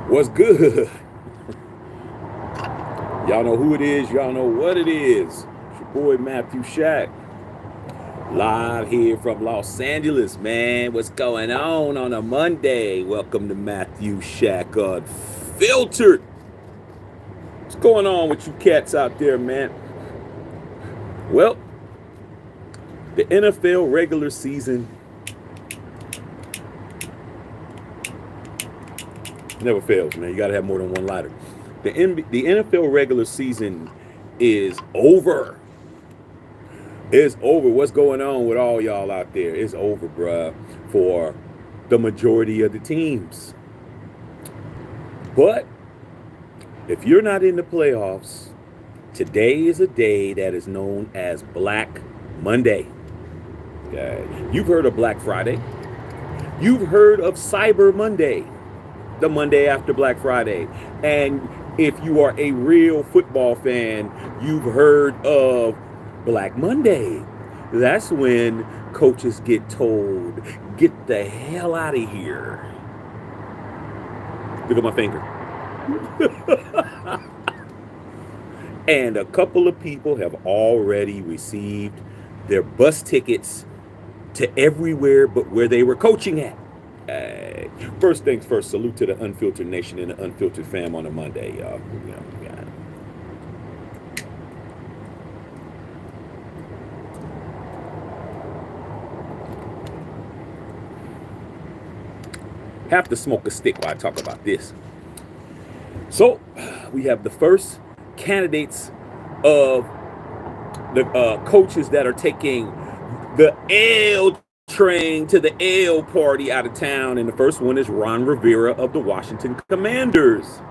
What's good? Y'all know who it is. Y'all know what it is. It's your boy Matthew Shack. Live here from Los Angeles, man. What's going on a Monday? Welcome to Matthew Shack Unfiltered. What's going on with you cats out there, man? Well, the NFL regular season never fails, man. You got to have more than one lighter. The NFL regular season is over. It's over. What's going on with all y'all out there? It's over, bruh, for the majority of the teams. But if you're not in the playoffs, today is a day that is known as Black Monday. Okay. You've heard of Black Friday. You've heard of Cyber Monday, the Monday after Black Friday. And if you are a real football fan, you've heard of Black Monday. That's when coaches get told, get the hell out of here. Look at my finger. And a couple of people have already received their bus tickets to everywhere but where they were coaching at. First things first, salute to the Unfiltered Nation and the Unfiltered fam on a Monday, y'all. Yeah. Have to smoke a stick while I talk about this. So, we have the first candidates of the coaches that are taking the L train to the L party out of town. And the first one is Ron Rivera of the Washington Commanders.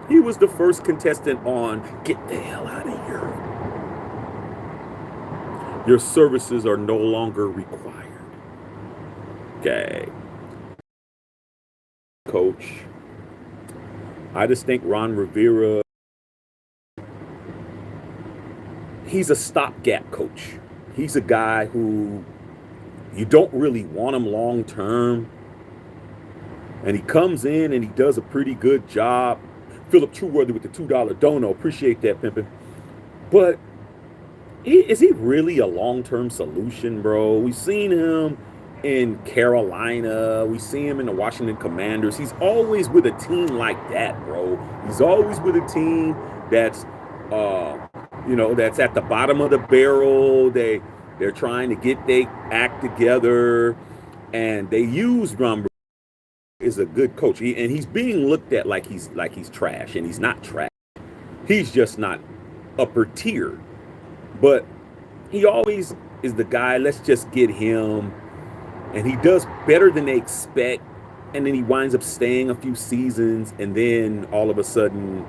He was the first contestant on Get the Hell Out of Here. Your services are no longer required. Okay. Coach. I just think Ron Rivera, he's a stopgap coach. He's a guy who you don't really want him long term. And he comes in and he does a pretty good job. Philip Trueworthy with the $2 dono. Appreciate that, pimpin'. But is he really a long-term solution, bro? We've seen him in Carolina. We see him in the Washington Commanders. He's always with a team like that, bro. He's always with a team that's, that's at the bottom of the barrel. They're trying to get their act together, and they use Ron is a good coach, and he's being looked at like he's trash, and he's not trash. He's just not upper tier, but he always is the guy. Let's just get him, and he does better than they expect, and then he winds up staying a few seasons, and then all of a sudden,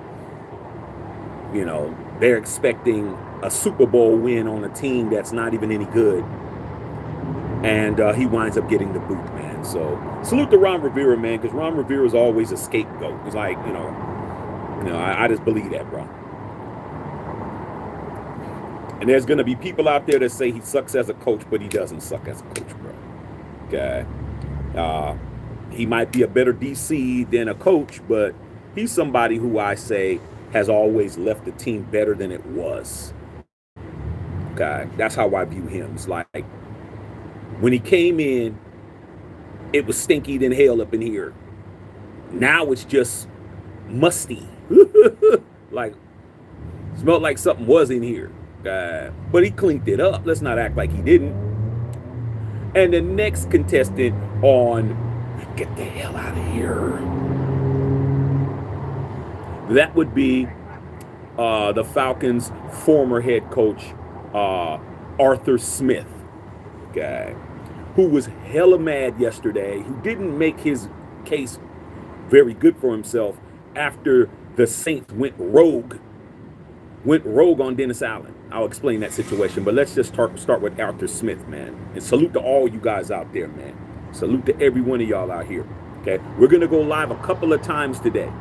they're expecting a Super Bowl win on a team that's not even any good, and he winds up getting the boot, man. So salute to Ron Rivera, man, because Ron Rivera is always a scapegoat. It's like, I just believe that, bro. And there's going to be people out there that say he sucks as a coach, but he doesn't suck as a coach, bro. Okay. He might be a better DC than a coach, but he's somebody who I say has always left the team better than it was. Okay. That's how I view him. It's like when he came in, it was stinky than hell up in here. Now it's just musty. Like, smelled like something was in here. But he cleaned it up. Let's not act like he didn't. And the next contestant on Get the Hell Out of Here, that would be the Falcons' former head coach, Arthur Smith, who was hella mad yesterday, who didn't make his case very good for himself after the Saints went rogue on Dennis Allen. I'll explain that situation, but let's just start with Arthur Smith, man. And salute to all you guys out there, man. Salute to every one of y'all out here. Okay, we're gonna go live a couple of times today.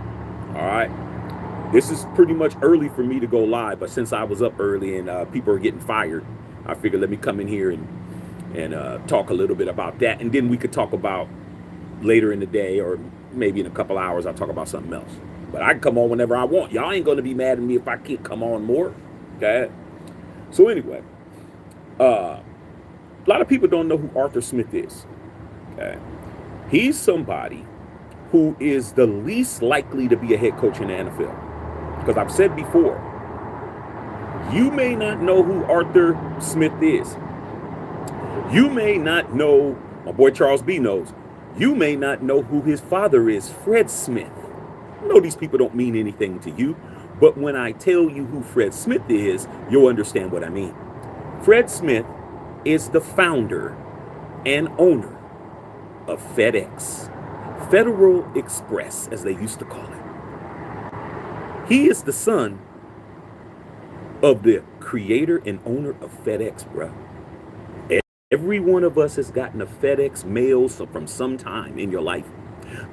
All right, this is pretty much early for me to go live, but since I was up early and people are getting fired, I figured let me come in here and talk a little bit about that, and then we could talk about later in the day or maybe in a couple hours I'll talk about something else. But I can come on whenever I want. Y'all ain't gonna be mad at me if I can't come on more. Okay. So anyway, a lot of people don't know who Arthur Smith is. Okay. He's somebody who is the least likely to be a head coach in the NFL. Because I've said before, you may not know who Arthur Smith is. You may not know, my boy Charles B knows, you may not know who his father is, Fred Smith. I know these people don't mean anything to you, but when I tell you who Fred Smith is, you'll understand what I mean. Fred Smith is the founder and owner of FedEx, Federal Express, as they used to call it. He is the son of the creator and owner of FedEx, bro. Every one of us has gotten a FedEx mail from some time in your life.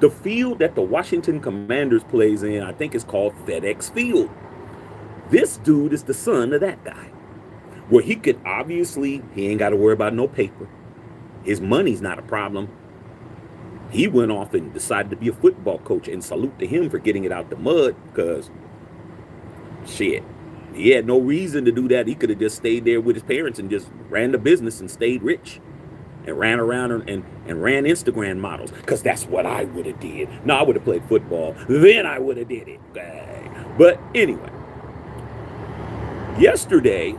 The field that the Washington Commanders plays in, I think is called FedEx Field. This dude is the son of that guy. Where he could obviously, he ain't got to worry about no paper. His money's not a problem. He went off and decided to be a football coach, and salute to him for getting it out the mud, because shit, he had no reason to do that. He could have just stayed there with his parents and just ran the business and stayed rich and ran around and ran Instagram models, because that's what I would have did. No, I would have played football. Then I would have did it. But anyway, yesterday,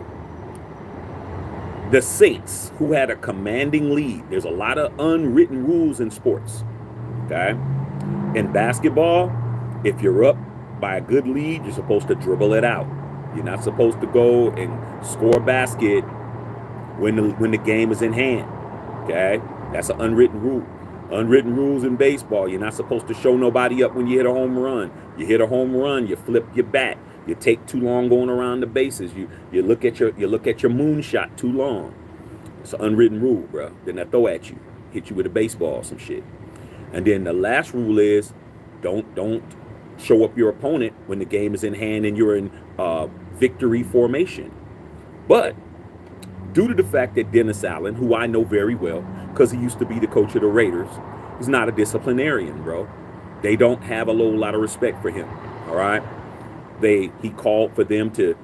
the Saints, who had a commanding lead, there's a lot of unwritten rules in sports, okay? In basketball, if you're up by a good lead, you're supposed to dribble it out. You're not supposed to go and score a basket when the game is in hand, okay? That's an unwritten rule. Unwritten rules in baseball, you're not supposed to show nobody up when you hit a home run. You hit a home run, you flip your bat. You take too long going around the bases. You look at your moonshot too long. It's an unwritten rule, bro. Then I throw at you, hit you with a baseball or some shit. And then the last rule is don't show up your opponent when the game is in hand and you're in victory formation. But due to the fact that Dennis Allen, who I know very well because he used to be the coach of the Raiders, he's not a disciplinarian, bro. They don't have a whole lot of respect for him. All right. He called for them to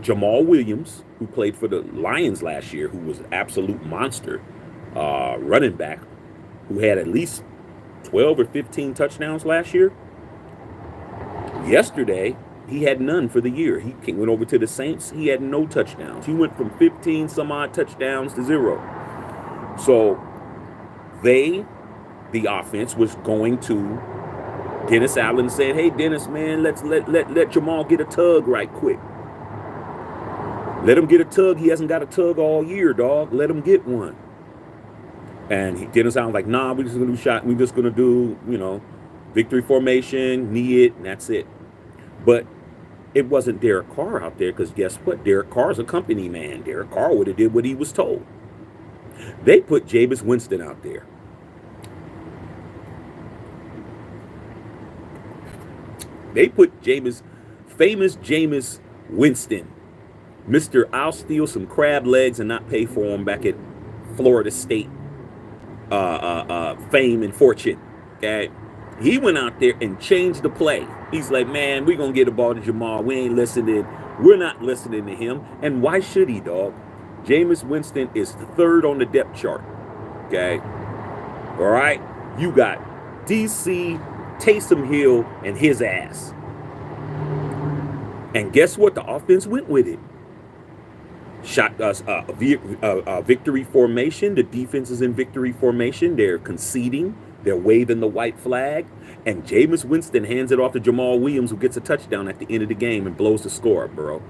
Jamal Williams, who played for the Lions last year, who was an absolute monster running back, who had at least 12 or 15 touchdowns last year. Yesterday, he had none for the year. He went over to the Saints. He had no touchdowns. He went from 15 some odd touchdowns to 0. So the offense was going to Dennis Allen, said, "Hey, Dennis, man, let Jamal get a tug right quick. Let him get a tug. He hasn't got a tug all year, dog. Let him get one." And Dennis Allen's like, "Nah, we're just gonna do shot. We're just gonna do, victory formation, knee it, and that's it." But it wasn't Derek Carr out there, because guess what? Derek Carr's a company man. Derek Carr would have did what he was told. They put Jameis Winston out there. They put famous Jameis Winston, Mr. I'll steal some crab legs and not pay for them, back at Florida State fame and fortune. Okay, he went out there and changed the play. He's like, "Man, we're gonna get the ball to Jamal. We ain't listening. We're not listening to him." And why should he, dog? Jameis Winston is the third on the depth chart. Okay, all right. You got DC, Taysom Hill, and his ass. And guess what? The offense went with it. Shot us victory formation. The defense is in victory formation. They're conceding. They're waving the white flag. And Jameis Winston hands it off to Jamal Williams, who gets a touchdown at the end of the game and blows the score, bro.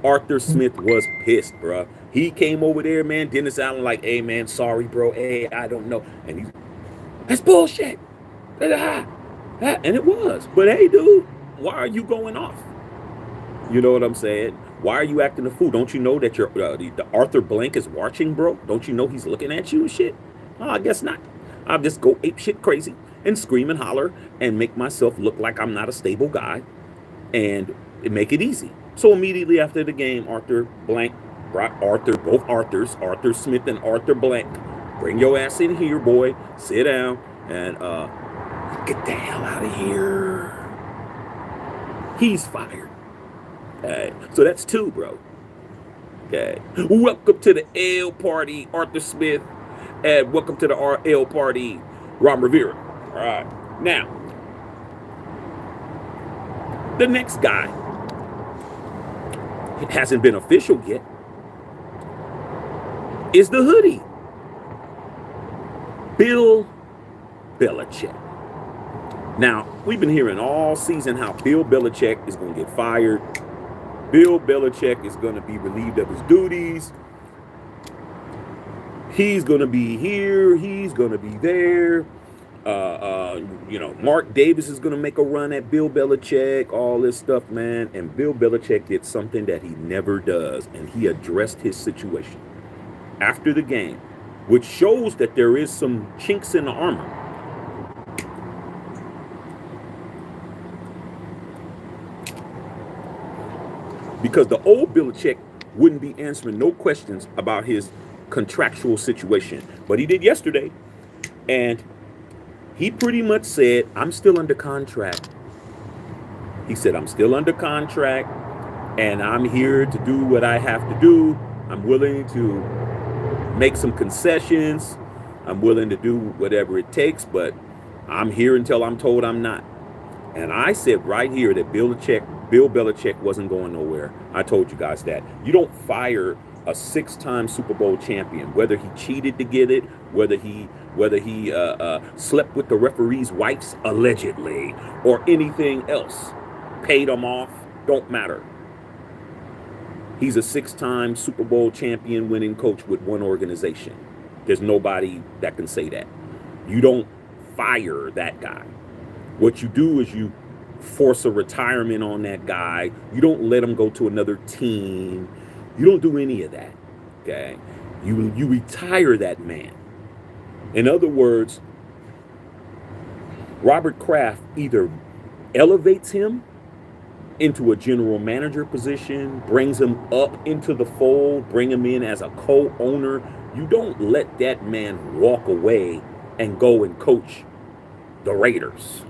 Arthur Smith was pissed, bro. He came over there, man. Dennis Allen like, "Hey, man, sorry, bro. Hey, I don't know." And that's bullshit. And it was. But hey, dude, why are you going off? You know what I'm saying? Why are you acting a fool? Don't you know that the Arthur Blank is watching, bro? Don't you know he's looking at you and shit? Oh, I guess not. I'll just go ape shit crazy and scream and holler and make myself look like I'm not a stable guy and make it easy. So immediately after the game, Arthur Blank brought both Arthurs, Arthur Smith and Arthur Blank. "Bring your ass in here, boy. Sit down." And get the hell out of here. He's fired. Okay. So that's 2, bro. Okay. Welcome to the L party, Arthur Smith. And welcome to the L party, Ron Rivera. All right. Now, the next guy, it hasn't been official yet, is the hoodie. Bill Belichick. Now, we've been hearing all season how Bill Belichick is going to get fired. Bill Belichick is going to be relieved of his duties. He's going to be here. He's going to be there. Mark Davis is going to make a run at Bill Belichick, all this stuff, man. And Bill Belichick did something that he never does, and he addressed his situation after the game, which shows that there is some chinks in the armor. Because the old Belichick wouldn't be answering no questions about his contractual situation. But he did yesterday. And he pretty much said, I'm still under contract. He said, I'm still under contract. And I'm here to do what I have to do. I'm willing to make some concessions. I'm willing to do whatever it takes. But I'm here until I'm told I'm not. And I said right here that Bill Belichick wasn't going nowhere. I told you guys that. You don't fire a 6-time Super Bowl champion, whether he cheated to get it, whether he slept with the referee's wives allegedly, or anything else, paid him off, don't matter. He's a 6-time Super Bowl champion winning coach with one organization. There's nobody that can say that. You don't fire that guy. What you do is you force a retirement on that guy. You don't let him go to another team. You don't do any of that. Okay? You retire that man. In other words, Robert Kraft either elevates him into a general manager position, brings him up into the fold, bring him in as a co-owner. You don't let that man walk away and go and coach the Raiders.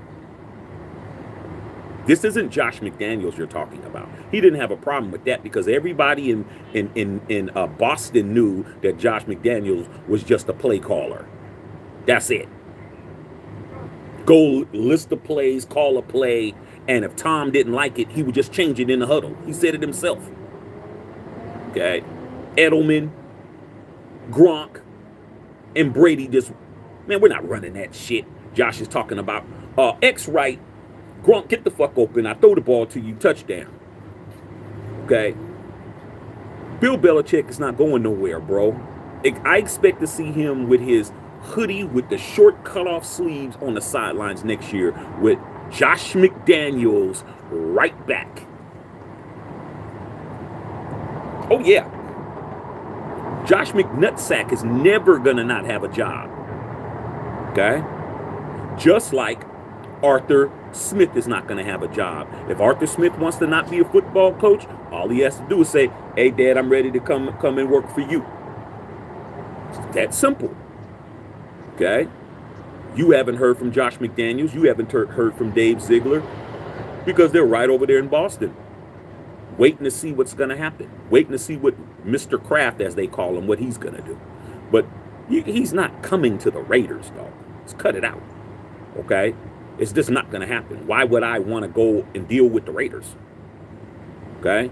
This isn't Josh McDaniels you're talking about. He didn't have a problem with that because everybody in Boston knew that Josh McDaniels was just a play caller. That's it. Go list the plays, call a play, and if Tom didn't like it, he would just change it in the huddle. He said it himself. Okay. Edelman, Gronk, and Brady just, man, we're not running that shit. Josh is talking about X right. Gronk, get the fuck open. I throw the ball to you. Touchdown. Okay. Bill Belichick is not going nowhere, bro. I expect to see him with his hoodie with the short cutoff sleeves on the sidelines next year with Josh McDaniels right back. Oh, yeah. Josh McNutsack is never going to not have a job. Okay? Just like Arthur Smith is not going to have a job. If Arthur Smith wants to not be a football coach, all he has to do is say, hey, Dad, I'm ready to come and work for you. It's that simple. Okay? You haven't heard from Josh McDaniels. You haven't heard from Dave Ziegler because they're right over there in Boston waiting to see what's going to happen. Waiting to see what Mr. Kraft, as they call him, what he's going to do. But he's not coming to the Raiders, dog. Let's cut it out. Okay? It's just not going to happen. Why would I want to go and deal with the Raiders? Okay?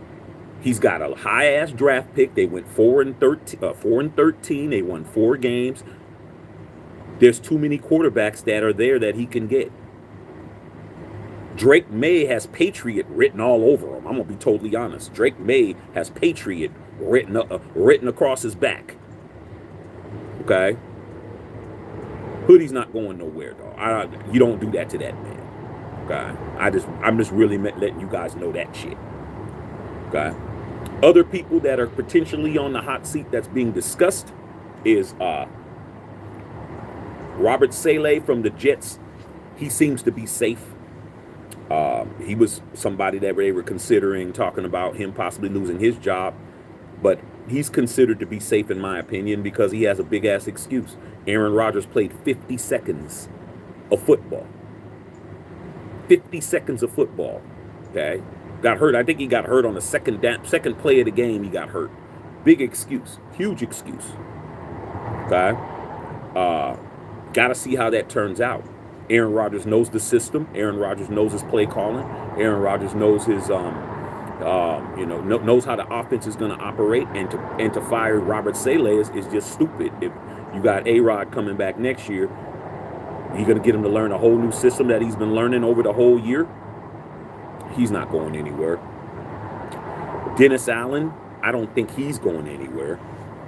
He's got a high-ass draft pick. They went 4-13. They won 4 games. There's too many quarterbacks that are there that he can get. Drake May has Patriot written all over him. I'm going to be totally honest. Drake May has Patriot written across his back. Okay? Hoodie's not going nowhere, dog. You don't do that to that man. Okay? I'm just really letting you guys know that shit. Okay? Other people that are potentially on the hot seat that's being discussed is Robert Saleh from the Jets. He seems to be safe. He was somebody that they were considering talking about him possibly losing his job, but he's considered to be safe in my opinion because he has a big ass excuse. Aaron Rodgers played 50 seconds of football. 50 seconds of football. Okay. Got hurt. I think he got hurt on the second play of the game. He got hurt. Big excuse. Huge excuse. Okay. Uh, Got to see how that turns out. Aaron Rodgers knows the system. Aaron Rodgers knows his play calling. Aaron Rodgers knows his knows how the offense is going to operate. And to fire Robert Saleh is just stupid. If you got A-Rod coming back next year, you're going to get him to learn a whole new system that he's been learning over the whole year. He's not going anywhere. Dennis Allen, I don't think he's going anywhere,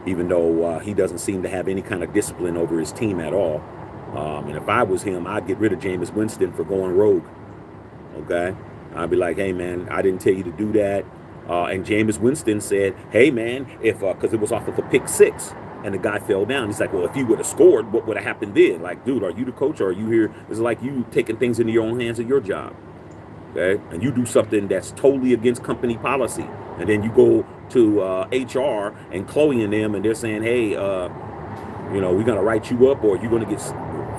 even though he doesn't seem to have any kind of discipline over his team at all. And if I was him, I'd get rid of Jameis Winston for going rogue. Okay? I'd be like, hey, man, I didn't tell you to do that. And Jameis Winston said, hey, man, because it was off of a pick six. And the guy fell down. He's like, well, if he would have scored, what would have happened then? Like, dude, are you the coach or are you here? It's like you taking things into your own hands at your job. Okay? And you do something that's totally against company policy. And then you go to HR and Chloe and them, and they're saying, hey, we're going to write you up or you're going to get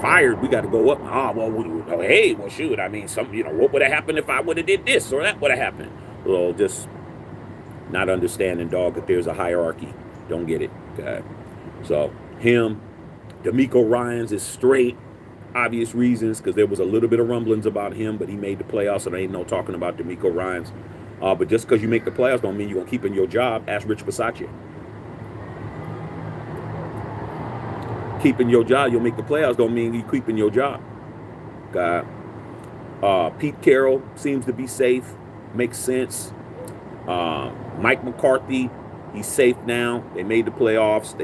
fired. We got to go up. Shoot. I mean, what would have happened if I would have did this or that would have happened? Well, just not understanding, dog, that there's a hierarchy. Don't get it. Okay? So him, D'Amico Ryans is straight, obvious reasons, because there was a little bit of rumblings about him, but he made the playoffs, so there ain't no talking about D'Amico Ryans. But just because you make the playoffs don't mean you're going to keep in your job. Ask Rich Bisaccia. Keeping your job, you'll make the playoffs don't mean you keeping your job. Okay? Pete Carroll seems to be safe. Makes sense. Mike McCarthy, he's safe now. They made the playoffs.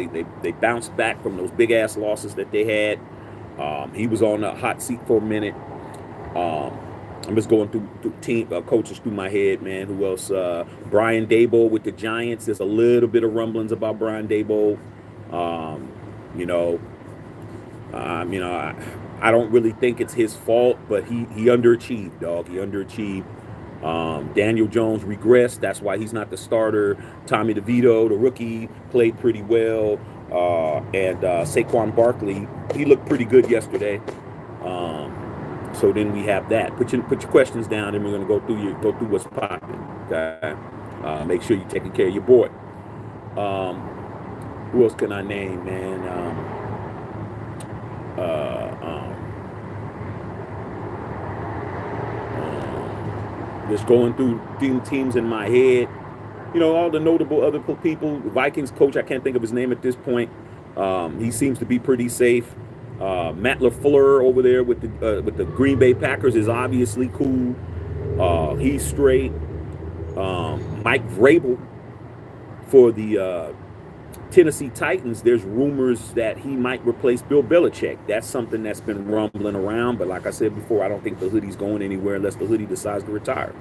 They bounced back from those big-ass losses that they had. He was on the hot seat for a minute. I'm just going through team coaches through my head, man. Who else? Brian Daboll with the Giants. There's a little bit of rumblings about Brian Daboll. I don't really think it's his fault, but he underachieved, dog. He underachieved. Daniel Jones regressed. That's why he's not the starter. Tommy DeVito, the rookie, played pretty well. And Saquon Barkley, he looked pretty good yesterday. So then we have that. Put your questions down, and we're gonna go through what's popping. Okay. Make sure you're taking care of your boy. Who else can I name, man? Just going through teams in my head. All the notable other people. The Vikings coach, I can't think of his name at this point. He seems to be pretty safe. Matt LaFleur over there with the Green Bay Packers is obviously cool. He's straight. Mike Vrabel for the Tennessee Titans, there's rumors that he might replace Bill Belichick. That's something that's been rumbling around. But like I said before, I don't think the hoodie's going anywhere unless the hoodie decides to retire.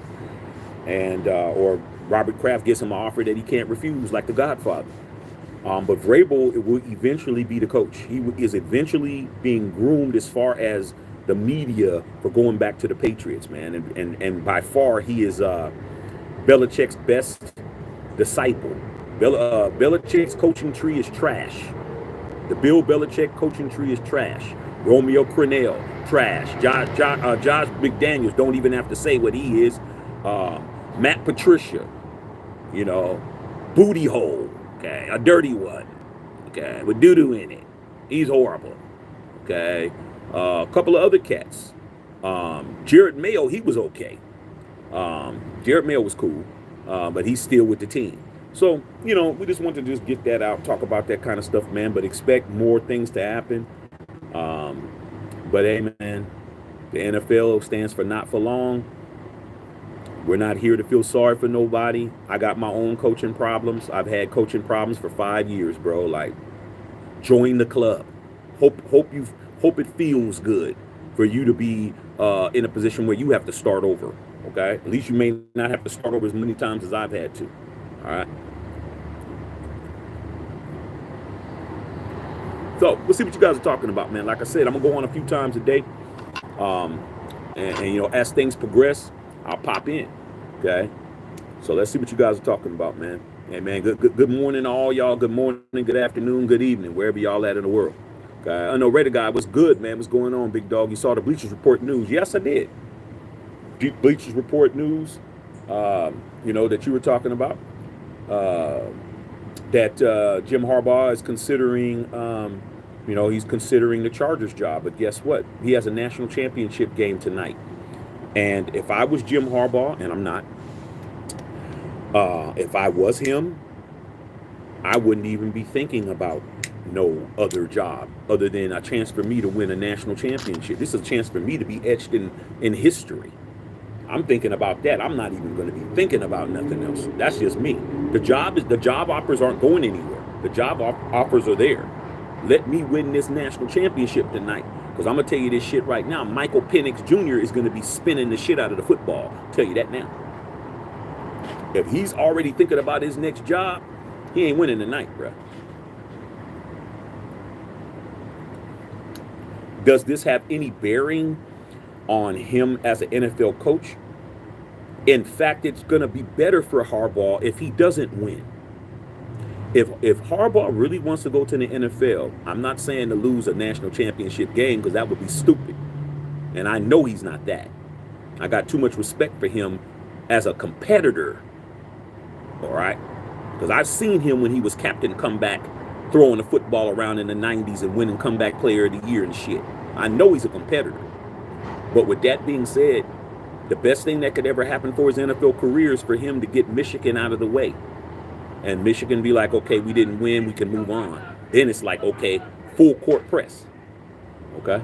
And or Robert Kraft gives him an offer that he can't refuse, like the Godfather. But Vrabel will eventually be the coach. He is eventually being groomed as far as the media for going back to the Patriots, man. And by far, he is Belichick's best disciple. Belichick's coaching tree is trash. The Bill Belichick coaching tree is trash. Romeo Crennel, trash. Josh McDaniels, don't even have to say what he is. Matt Patricia, booty hole, okay, a dirty one, okay, with doo-doo in it. He's horrible, okay. A couple of other cats. Jared Mayo, he was okay. Jared Mayo was cool, but he's still with the team. So, we just want to just get that out, talk about that kind of stuff, man, but expect more things to happen. But, hey, man, the NFL stands for not for long. We're not here to feel sorry for nobody. I got my own coaching problems. I've had coaching problems for 5 years, bro. Like, join the club. Hope it feels good for you to be in a position where you have to start over, okay? At least you may not have to start over as many times as I've had to, all right? So we'll see what you guys are talking about, man. Like I said, I'm gonna go on a few times a day, and as things progress, I'll pop in. Okay, so let's see what you guys are talking about, man. Hey, man, good morning to all y'all. Good morning, good afternoon, good evening, wherever y'all at in the world. I know Raider guy, what's good, man? What's going on, big dog? You saw the Bleachers Report news? Yes, I did. Bleachers Report news, that you were talking about. Uh, that Jim Harbaugh is considering, he's considering the Chargers job. But guess what? He has a national championship game tonight. And if I was Jim Harbaugh, and I'm not, if I was him, I wouldn't even be thinking about no other job other than a chance for me to win a national championship. This is a chance for me to be etched in history. I'm thinking about that. I'm not even going to be thinking about nothing else. That's just me. The job offers aren't going anywhere. The job offers are there. Let me win this national championship tonight. Because I'm going to tell you this shit right now. Michael Penix Jr. is going to be spinning the shit out of the football. I'll tell you that now. If he's already thinking about his next job, he ain't winning tonight, bro. Does this have any bearing on him as an NFL coach? In fact, it's going to be better for Harbaugh if he doesn't win. If Harbaugh really wants to go to the NFL, I'm not saying to lose a national championship game because that would be stupid. And I know he's not that. I got too much respect for him as a competitor. All right? Because I've seen him when he was captain come back, throwing the football around in the 90s and winning comeback player of the year and shit. I know he's a competitor. But with that being said, the best thing that could ever happen for his NFL career is for him to get Michigan out of the way. And Michigan be like, okay, we didn't win, we can move on. Then it's like, okay, full court press. Okay?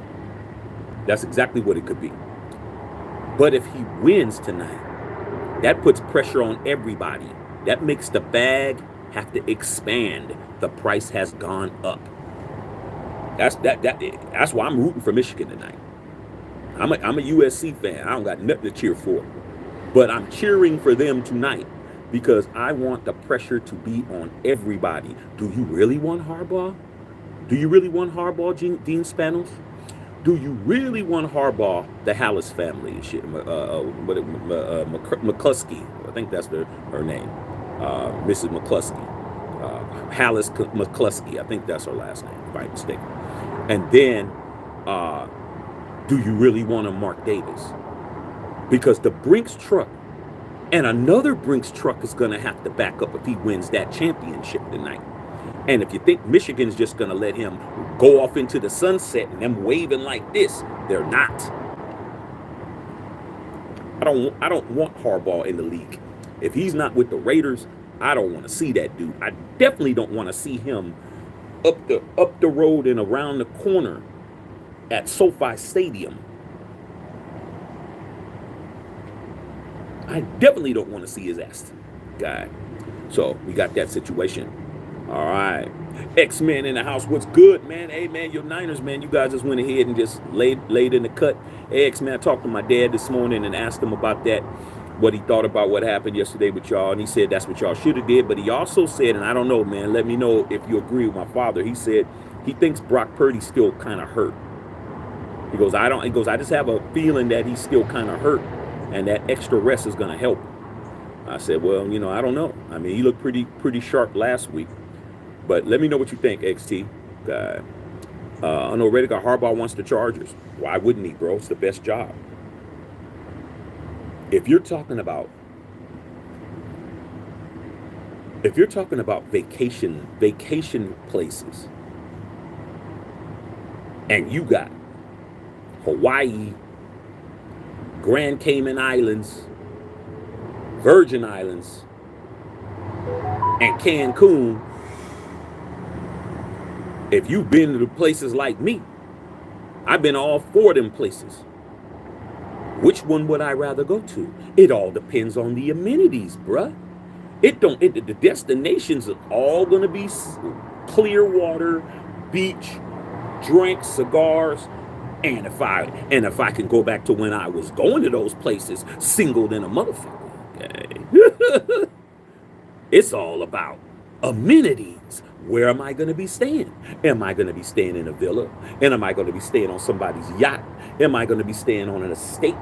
That's exactly what it could be. But if he wins tonight, that puts pressure on everybody. That makes the bag have to expand. The price has gone up. That's why I'm rooting for Michigan tonight. I'm a USC fan. I don't got nothing to cheer for. But I'm cheering for them tonight because I want the pressure to be on everybody. Do you really want Harbaugh? Do you really want Harbaugh, Dean Spanos? Do you really want Harbaugh, the Hallis family and shit? McCluskey, I think that's her name. Mrs. McCluskey. Hallis McCluskey, I think that's her last name, if I'm mistaken. And then, do you really want a Mark Davis? Because the Brinks truck and another Brinks truck is going to have to back up if he wins that championship tonight. And if you think Michigan's just going to let him go off into the sunset and them waving like this, they're not. I don't want Harbaugh in the league. If he's not with the Raiders, I don't want to see that dude. I definitely don't want to see him up the road and around the corner at SoFi Stadium. I definitely don't want to see his ass guy. So we got that situation. All right. X-Men in the house. What's good, man? Hey, man, your Niners, man. You guys just went ahead and just laid in the cut. Hey, X-Men, I talked to my dad this morning and asked him about that, what he thought about what happened yesterday with y'all. And he said that's what y'all should have did. But he also said, and I don't know, man, let me know if you agree with my father. He said he thinks Brock Purdy's still kind of hurt. He goes, I just have a feeling that he's still kind of hurt and that extra rest is going to help. I said, well, I don't know. I mean, he looked pretty sharp last week. But let me know what you think, XT. I know Redick Harbaugh wants the Chargers. Why wouldn't he, bro? It's the best job. If you're talking about vacation places, and you got Hawaii, Grand Cayman Islands, Virgin Islands, and Cancun, if you've been to places like me, I've been to all four of them places. Which one would I rather go to? It all depends on the amenities, bruh. The destinations are all gonna be clear water, beach, drinks, cigars, and if I can go back to when I was going to those places, single than a motherfucker. Okay. It's all about amenities. Where am I going to be staying? Am I going to be staying in a villa? And am I going to be staying on somebody's yacht? Am I going to be staying on an estate?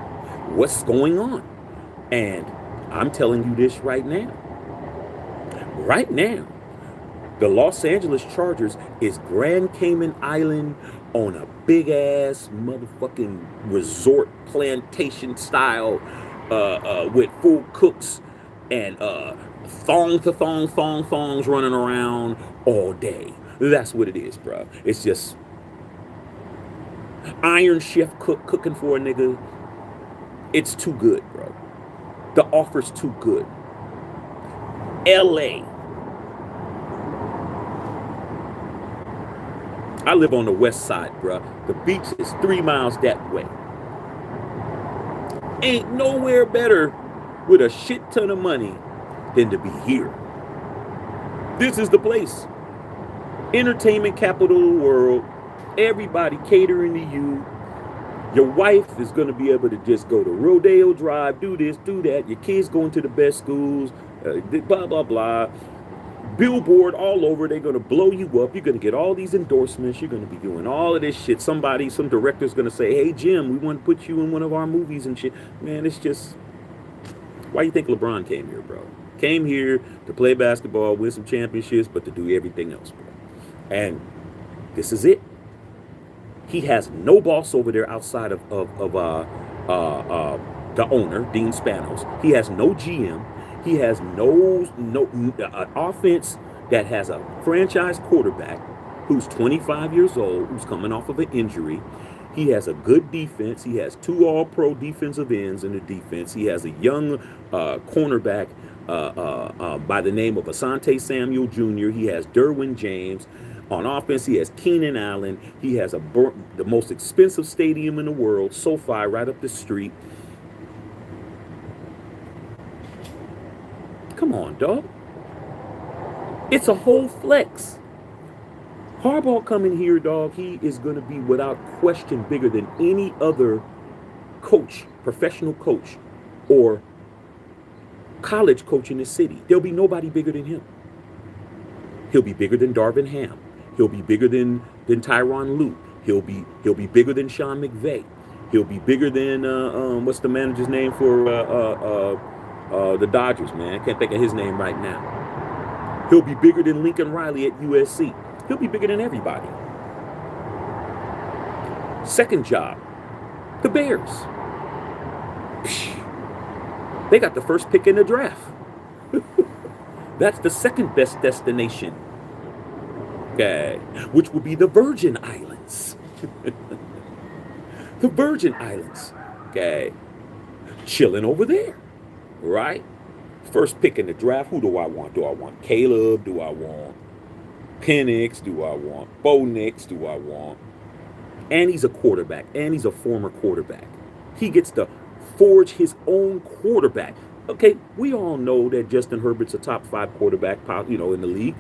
What's going on? And I'm telling you this right now. Right now, The Los Angeles Chargers is Grand Cayman Island on a big ass motherfucking resort plantation style, with full cooks and thongs running around all day. That's what it is, bro. It's just Iron Chef cooking for a nigga. It's too good, bro. The offer's too good. LA. I live on the west side, bro. The beach is 3 miles that way. Ain't nowhere better with a shit ton of money than to be here. This is the place. Entertainment capital of the world. Everybody catering to you. Your wife is going to be able to just go to Rodeo Drive, do this, do that. Your kids going to the best schools, blah, blah, blah. Billboard all over. They're going to blow you up. You're going to get all these endorsements. You're going to be doing all of this shit. Some director's going to say, hey, Jim, we want to put you in one of our movies and shit. Man, it's just, why you think LeBron came here, bro? Came here to play basketball, win some championships, but to do everything else, bro. And this is it. He has no boss over there outside of the owner, Dean Spanos. He has no GM. He has no offense that has a franchise quarterback who's 25 years old, who's coming off of an injury. He has a good defense. He has 2 all-pro defensive ends in the defense. He has a young cornerback by the name of Asante Samuel Jr. He has Derwin James. On offense, he has Keenan Allen. He has the most expensive stadium in the world, SoFi, right up the street. Come on, dog. It's a whole flex. Harbaugh coming here, dog, he is going to be without question bigger than any other coach, professional coach, or college coach in the city. There'll be nobody bigger than him. He'll be bigger than Darvin Ham. He'll be bigger than Tyronn Lue. He'll be bigger than Sean McVay. He'll be bigger than what's the manager's name for the Dodgers, man? I can't think of his name right now. He'll be bigger than Lincoln Riley at USC. He'll be bigger than everybody. Second job, the Bears. They got the first pick in the draft. That's the second best destination. Okay, which would be the Virgin Islands. The Virgin Islands. Okay, chilling over there, right? First pick in the draft. Who do I want? Do I want Caleb? Do I want Penix? Do I want Bo Nix? Do I want? And he's a quarterback, and he's a former quarterback. He gets to forge his own quarterback. Okay, we all know that Justin Herbert's a top 5 quarterback, in the league.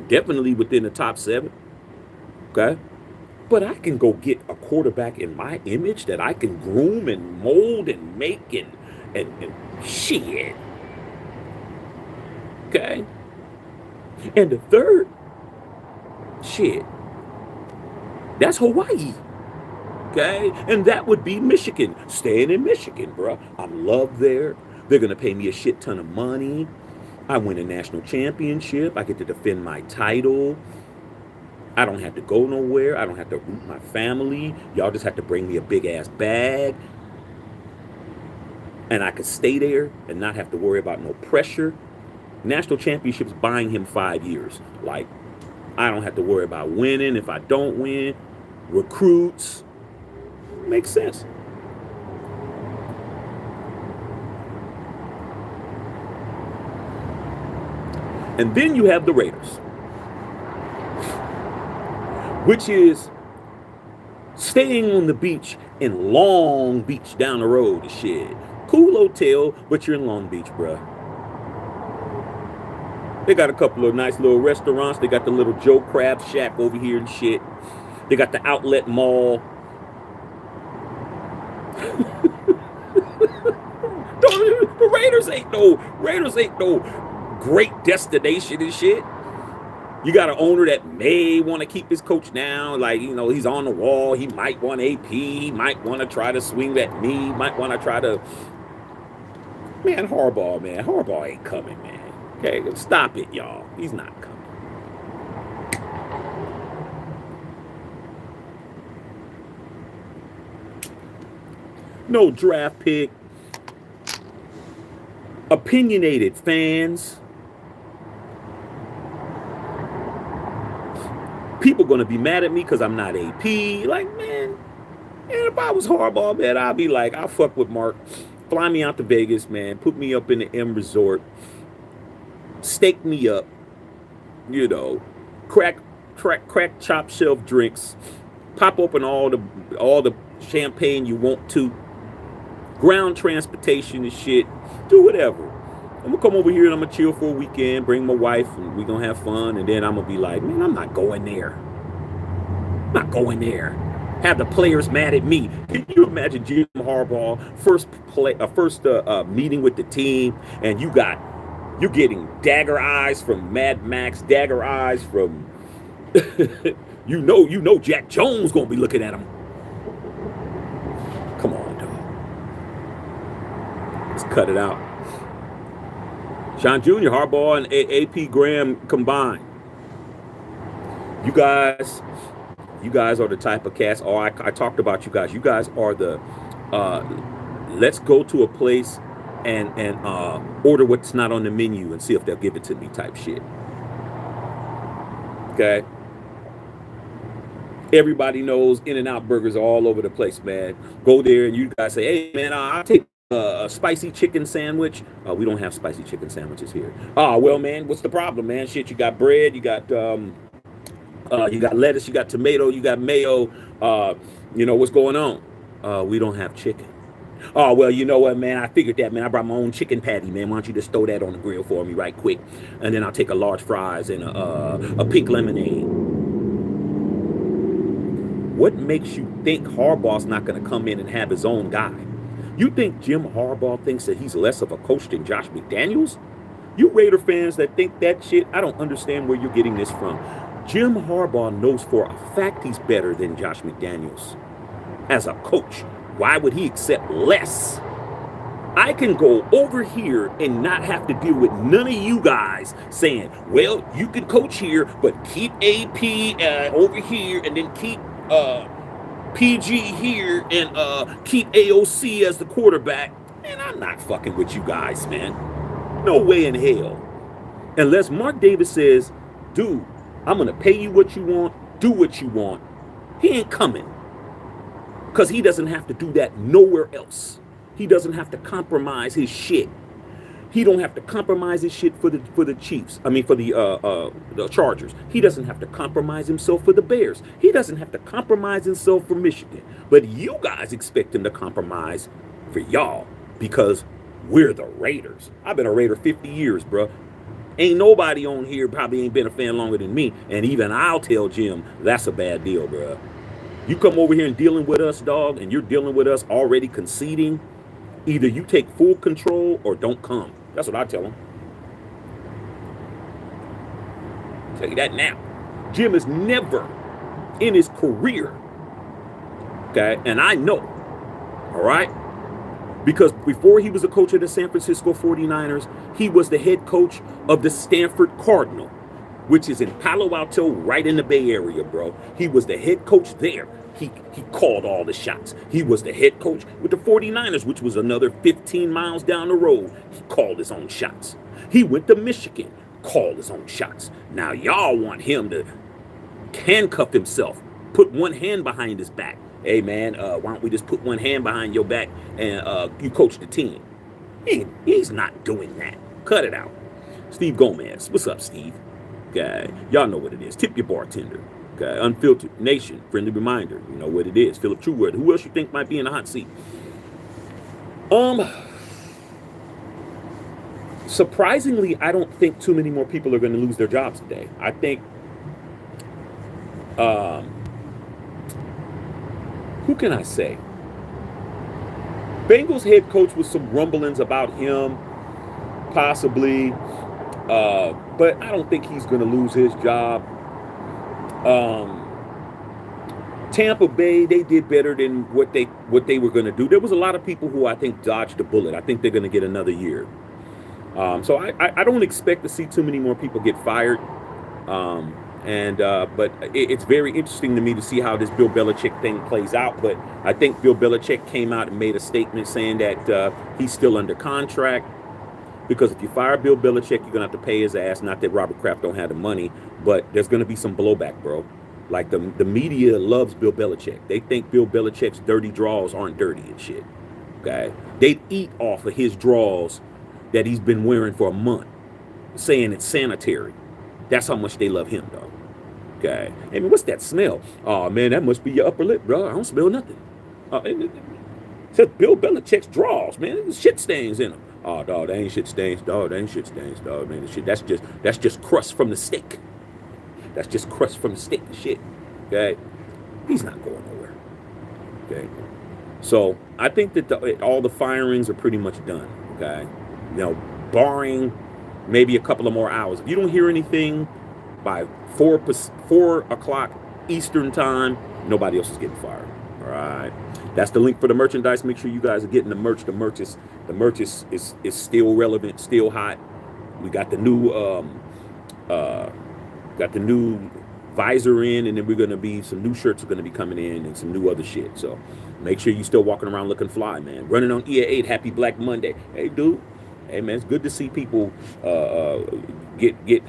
Definitely within the top 7. Okay? But I can go get a quarterback in my image that I can groom and mold and make and shit. Okay? And the third, shit, that's Hawaii. Okay? And that would be Michigan. Staying in Michigan, bro. I'm loved there. They're going to pay me a shit ton of money. I win a national championship. I get to defend my title. I don't have to go nowhere. I don't have to root my family. Y'all just have to bring me a big ass bag. And I could stay there and not have to worry about no pressure. National championships buying him 5 years. Like, I don't have to worry about winning if I don't win. Recruits. Makes sense. And then you have the Raiders, which is staying on the beach in Long Beach down the road and shit. Cool hotel, but you're in Long Beach, bruh. They got a couple of nice little restaurants. They got the little Joe Crab Shack over here and shit. They got the outlet mall. The Raiders ain't no great destination and shit. You got an owner that may want to keep his coach down. Like, he's on the wall. He might want AP. He might want to try to swing at me. He might want to try to... Man, Harbaugh ain't coming, man. Okay, stop it, y'all. He's not coming. no draft pick, opinionated fans. People gonna be mad at me because I'm not AP. Like, man, if I was Harbaugh, man, I'd be like, I'll fuck with Mark. Fly me out to Vegas, man. Put me up in the M Resort. Stake me up. You know, crack top shelf drinks. Pop open all the champagne you want to. Ground transportation and shit. Do whatever. I'm gonna come over here and I'm gonna chill for a weekend, bring my wife, and we're gonna have fun, and then I'm gonna be like, man, I'm not going there. I'm not going there. Have the players mad at me. Can you imagine Jim Harbaugh first meeting with the team, and you're getting dagger eyes from Mad Max, dagger eyes from you know Jack Jones gonna be looking at him. Come on, dog. Let's cut it out. Sean Jr., Harbaugh, and AP Graham combined. You guys are the type of cast. Oh, I talked about you guys. You guys are the let's go to a place and order what's not on the menu and see if they'll give it to me type shit. Okay. Everybody knows In-N-Out burgers are all over the place, man. Go there and you guys say, hey, man, I'll take a spicy chicken sandwich. We don't have spicy chicken sandwiches here. Oh, well, man, what's the problem, man? Shit, you got bread, you got lettuce, you got tomato, you got mayo. What's going on? We don't have chicken. Oh, well, you know what, man? I figured that, man. I brought my own chicken patty, man. Why don't you just throw that on the grill for me right quick? And then I'll take a large fries and a pink lemonade. What makes you think Harbaugh's not going to come in and have his own guy? You think Jim Harbaugh thinks that he's less of a coach than Josh McDaniels? You Raider fans that think that shit, I don't understand where you're getting this from. Jim Harbaugh knows for a fact he's better than Josh McDaniels. As a coach, why would he accept less? I can go over here and not have to deal with none of you guys saying, well, you can coach here, but keep AP over here and then keep PG here and keep AOC as the quarterback. Man, I'm not fucking with you guys, man. No way in hell. Unless Mark Davis says, dude, I'm going to pay you what you want, do what you want. He ain't coming. Because he doesn't have to do that nowhere else. He doesn't have to compromise his shit. He don't have to compromise his shit for the Chiefs. I mean, for the Chargers. He doesn't have to compromise himself for the Bears. He doesn't have to compromise himself for Michigan. But you guys expect him to compromise for y'all because we're the Raiders. I've been a Raider 50 years, bro. Ain't nobody on here probably ain't been a fan longer than me. And even I'll tell Jim, that's a bad deal, bro. You come over here and dealing with us, dog, and you're dealing with us already conceding. Either you take full control or don't come. That's what I tell him. I'll tell you that now. Jim has never in his career, okay, and I know, all right, because before he was a coach of the San Francisco 49ers, he was the head coach of the Stanford Cardinal, which is in Palo Alto, right in the Bay Area, bro. He was the head coach there. He called all the shots. He was the head coach with the 49ers, which was another 15 miles down the road. He called his own shots. He went to Michigan, called his own shots. Now y'all want him to handcuff himself, put one hand behind his back. Hey, man, why don't we just put one hand behind your back and you coach the team? He's not doing that. Cut it out. Steve Gomez. What's up, Steve? Okay, y'all know what it is. Tip your bartender. Okay, Unfiltered Nation, friendly reminder. You know what it is. Philip Truewood. Who else you think might be in the hot seat? Surprisingly, I don't think too many more people are going to lose their jobs today. I think, who can I say? Bengals head coach with some rumblings about him, possibly, but I don't think he's going to lose his job. Tampa Bay, they did better than what they were going to do. There was a lot of people who I think dodged a bullet. I think they're going to get another year. So I don't expect to see too many more people get fired. And but it's very interesting to me to see how this Bill Belichick thing plays out. But I think Bill Belichick came out and made a statement saying that he's still under contract, because if you fire Bill Belichick, you're gonna have to pay his ass. Not that Robert Kraft don't have the money, but there's gonna be some blowback, bro. Like the media loves Bill Belichick. They think Bill Belichick's dirty draws aren't dirty and shit. Okay, they'd eat off of his draws that he's been wearing for a month, saying it's sanitary. That's how much they love him, dog. Okay, I mean, what's that smell? Oh man, that must be your upper lip, bro. I don't smell nothing. It says Bill Belichick's draws, man. There's shit stains in them. Oh, dog, that ain't shit stains, dog. That ain't shit stains, dog. Man, shit. That's just crust from the steak. That's just crust from the steak and shit. Okay, he's not going nowhere. Okay, so I think that all the firings are pretty much done. Okay, you know, barring maybe a couple of more hours. If you don't hear anything by 4 o'clock Eastern time, nobody else is getting fired. All right. That's the link for the merchandise. Make sure you guys are getting the merch. The merch is still relevant, still hot. We got the new visor in, and then we're gonna be some new shirts are gonna be coming in and some new other shit. So make sure you're still walking around looking fly, man. Running on EA8. Happy Black Monday. Hey, dude. Hey, man, it's good to see people get the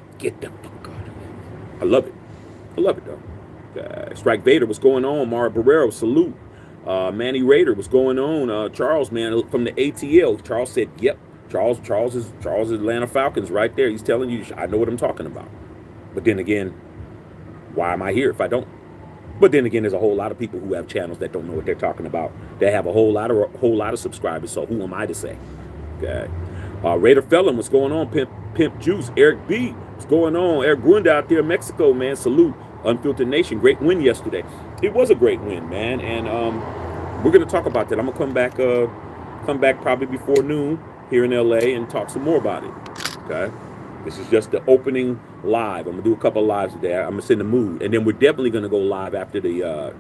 fuck out of here. I love it. I love it, though. Strike Vader, what's going on? Mara Barrero, salute. Manny Raider, what's going on? Charles, man, from the ATL. Charles said, yep. Charles is Atlanta Falcons right there. He's telling you, I know what I'm talking about. But then again, why am I here if I don't? But then again, there's a whole lot of people who have channels that don't know what they're talking about. They have a whole lot of subscribers. So who am I to say? Okay. Raider Felon, what's going on? Pimp Juice, Eric B, what's going on? Eric Grunda out there in Mexico, man. Salute. Unfiltered Nation, great win yesterday. It was a great win, man, and we're gonna talk about that. I'm gonna come back probably before noon here in LA and talk some more about it. Okay, this is just the opening live. I'm gonna do a couple of lives today. I'm gonna send the mood, and then we're definitely gonna go live after the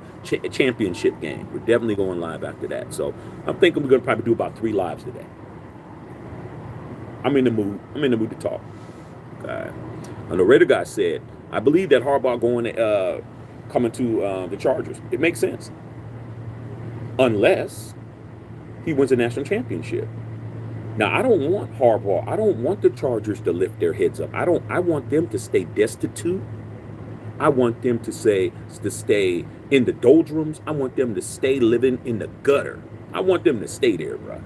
championship game. We're definitely going live after that. So I'm thinking we're gonna probably do about 3 lives today. I'm in the mood. I'm in the mood to talk. Okay. And the Raider guy said, I believe that Harbaugh coming to the Chargers. It makes sense. Unless he wins a national championship. Now, I don't want Harbaugh. I don't want the Chargers to lift their heads up. I want them to stay destitute. I want them to stay in the doldrums. I want them to stay living in the gutter. I want them to stay there, bro.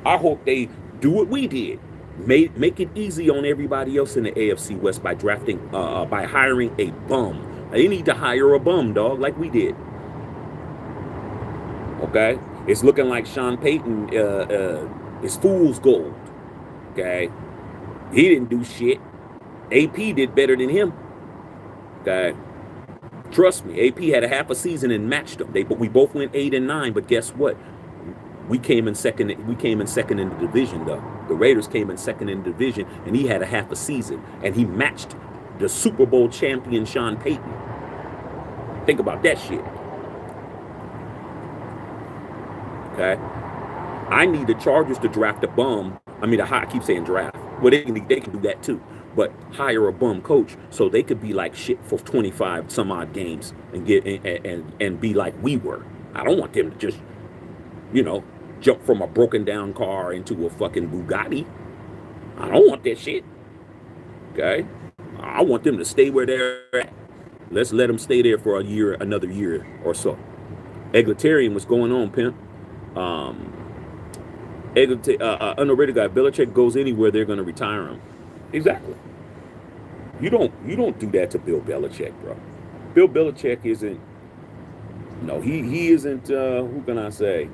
I hope they do what we did. Make it easy on everybody else in the AFC West by by hiring a bum. They need to hire a bum, dog, like we did. Okay? It's looking like Sean Payton is fool's gold. Okay? He didn't do shit. AP did better than him. Okay? Trust me, AP had a half a season and matched them. But we both went 8-9, but guess what? We came in second in the division, though. The Raiders came in second in the division, and he had a half a season, and he matched the Super Bowl champion Sean Payton. Think about that shit. Okay, I need the Chargers to draft a bum. I keep saying draft. Well, they can do that too, but hire a bum coach so they could be like shit for 25 some odd games and get and be like we were. I don't want them to just, jump from a broken down car into a fucking Bugatti. I don't want that shit. Okay? I want them to stay where they're at. Let's let them stay there for another year or so. Egalitarian, what's going on, pimp? Underrated guy, Belichick goes anywhere, they're going to retire him. Exactly. You don't do that to Bill Belichick, bro. Bill Belichick isn't. No, he isn't. Who can I say?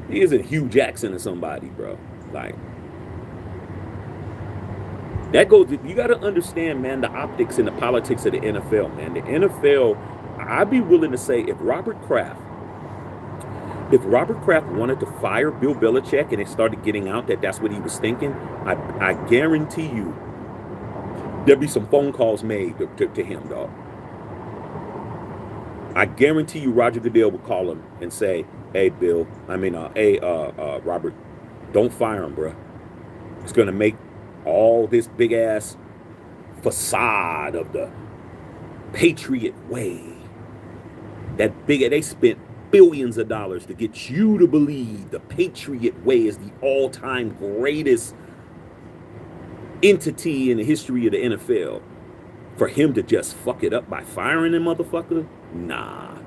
He isn't Hugh Jackson or somebody, bro. Like, that goes, you got to understand, man, the optics and the politics of the NFL, man. The NFL, I'd be willing to say if Robert Kraft wanted to fire Bill Belichick and it started getting out that that's what he was thinking, I guarantee you there'd be some phone calls made to him, dog. I guarantee you Roger Goodell would call him and say, hey, Robert, don't fire him, bro. It's going to make all this big-ass facade of the Patriot way. They spent billions of dollars to get you to believe the Patriot way is the all-time greatest entity in the history of the NFL. For him to just fuck it up by firing him, motherfucker? Nah.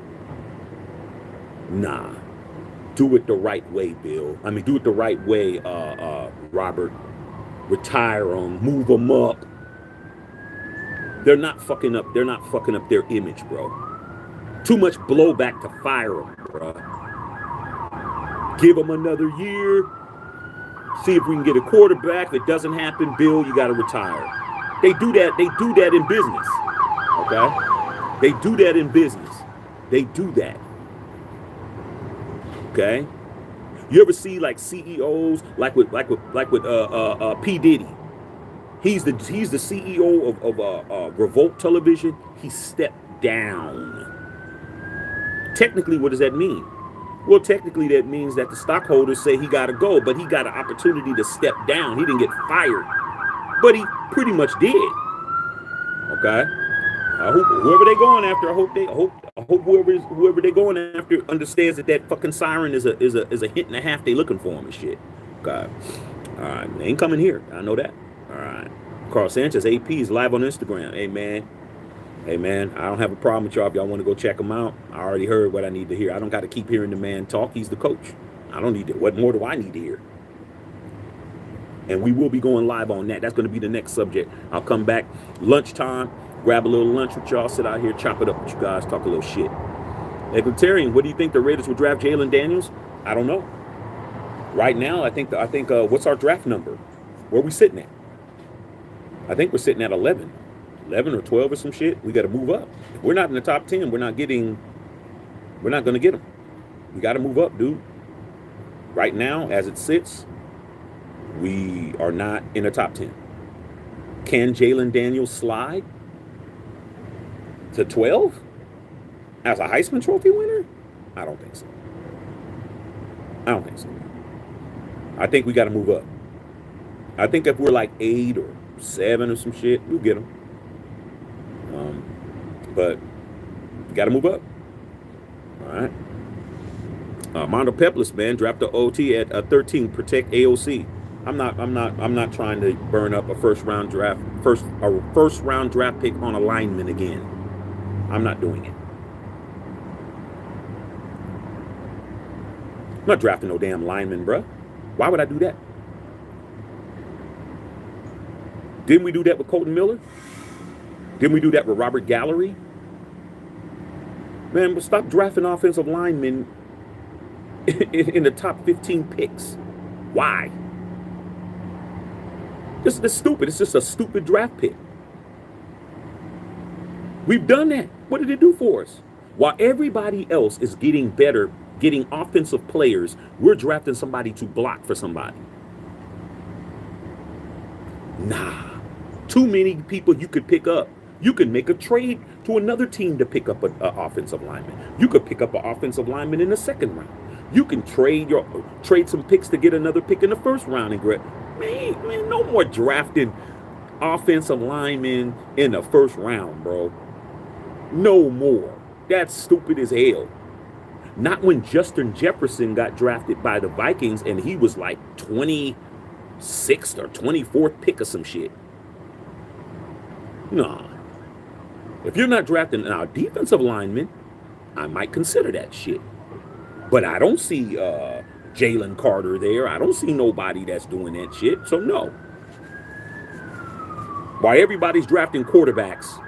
Do it the right way, Bill. I mean, do it the right way, Robert. Retire them, move them up. They're not fucking up their image, bro. Too much blowback to fire them, bro. Give them another year. See if we can get a quarterback. If it doesn't happen, Bill, you got to retire. They do that in business. Okay? They do that in business. They do that. Okay? You ever see like CEOs like with P. Diddy? He's the CEO of Revolt Television. He stepped down. Technically, what does that mean? Well, technically, that means that the stockholders say he got to go, but he got an opportunity to step down. He didn't get fired, but he pretty much did. Okay. I hope whoever they going after, I hope whoever they going after understands that fucking siren is a hit and a half. They looking for him and shit. Okay. All right. They ain't coming here. I know that. All right. Carl Sanchez, AP, is live on Instagram. Hey, man, I don't have a problem with y'all if y'all want to go check him out. I already heard what I need to hear. I don't got to keep hearing the man talk. He's the coach. I don't need to. What more do I need to hear? And we will be going live on that. That's going to be the next subject. I'll come back lunchtime, grab a little lunch with y'all, sit out here, chop it up with you guys, talk a little shit. Egalitarian, what do you think the Raiders will draft Jalen Daniels? I don't know. Right now, I think what's our draft number? Where are we sitting at? I think we're sitting at 11 or 12 or some shit. We got to move up. If we're not in the top 10, we're not going to get them. We got to move up, dude. Right now, as it sits, we are not in the top 10. Can Jalen Daniels slide to 12 as a Heisman Trophy winner? I don't think so. I think we got to move up. I think if we're like 8 or 7 or some shit, we'll get them. But you got to move up. All right. Mondo Peplis, man, dropped the OT at 13. Protect AOC. I'm not trying to burn up a first round draft pick on a lineman again. I'm not doing it. I'm not drafting no damn lineman, bruh. Why would I do that? Didn't we do that with Colton Miller? Didn't we do that with Robert Gallery? Man, but stop drafting offensive linemen in the top 15 picks. Why? This is stupid. It's just a stupid draft pick. We've done that. What did it do for us? While everybody else is getting better, getting offensive players, we're drafting somebody to block for somebody. Nah. Too many people you could pick up. You could make a trade to another team to pick up an offensive lineman. You could pick up an offensive lineman in the second round. You can trade some picks to get another pick in the first round and grab. Man, no more drafting offensive linemen in the first round, bro. No more. That's stupid as hell. Not when Justin Jefferson got drafted by the Vikings and he was like 26th or 24th pick or some shit. Nah. If you're not drafting our defensive linemen, I might consider that shit. But I don't see Jalen Carter there. I don't see nobody that's doing that shit. So no. While everybody's drafting quarterbacks,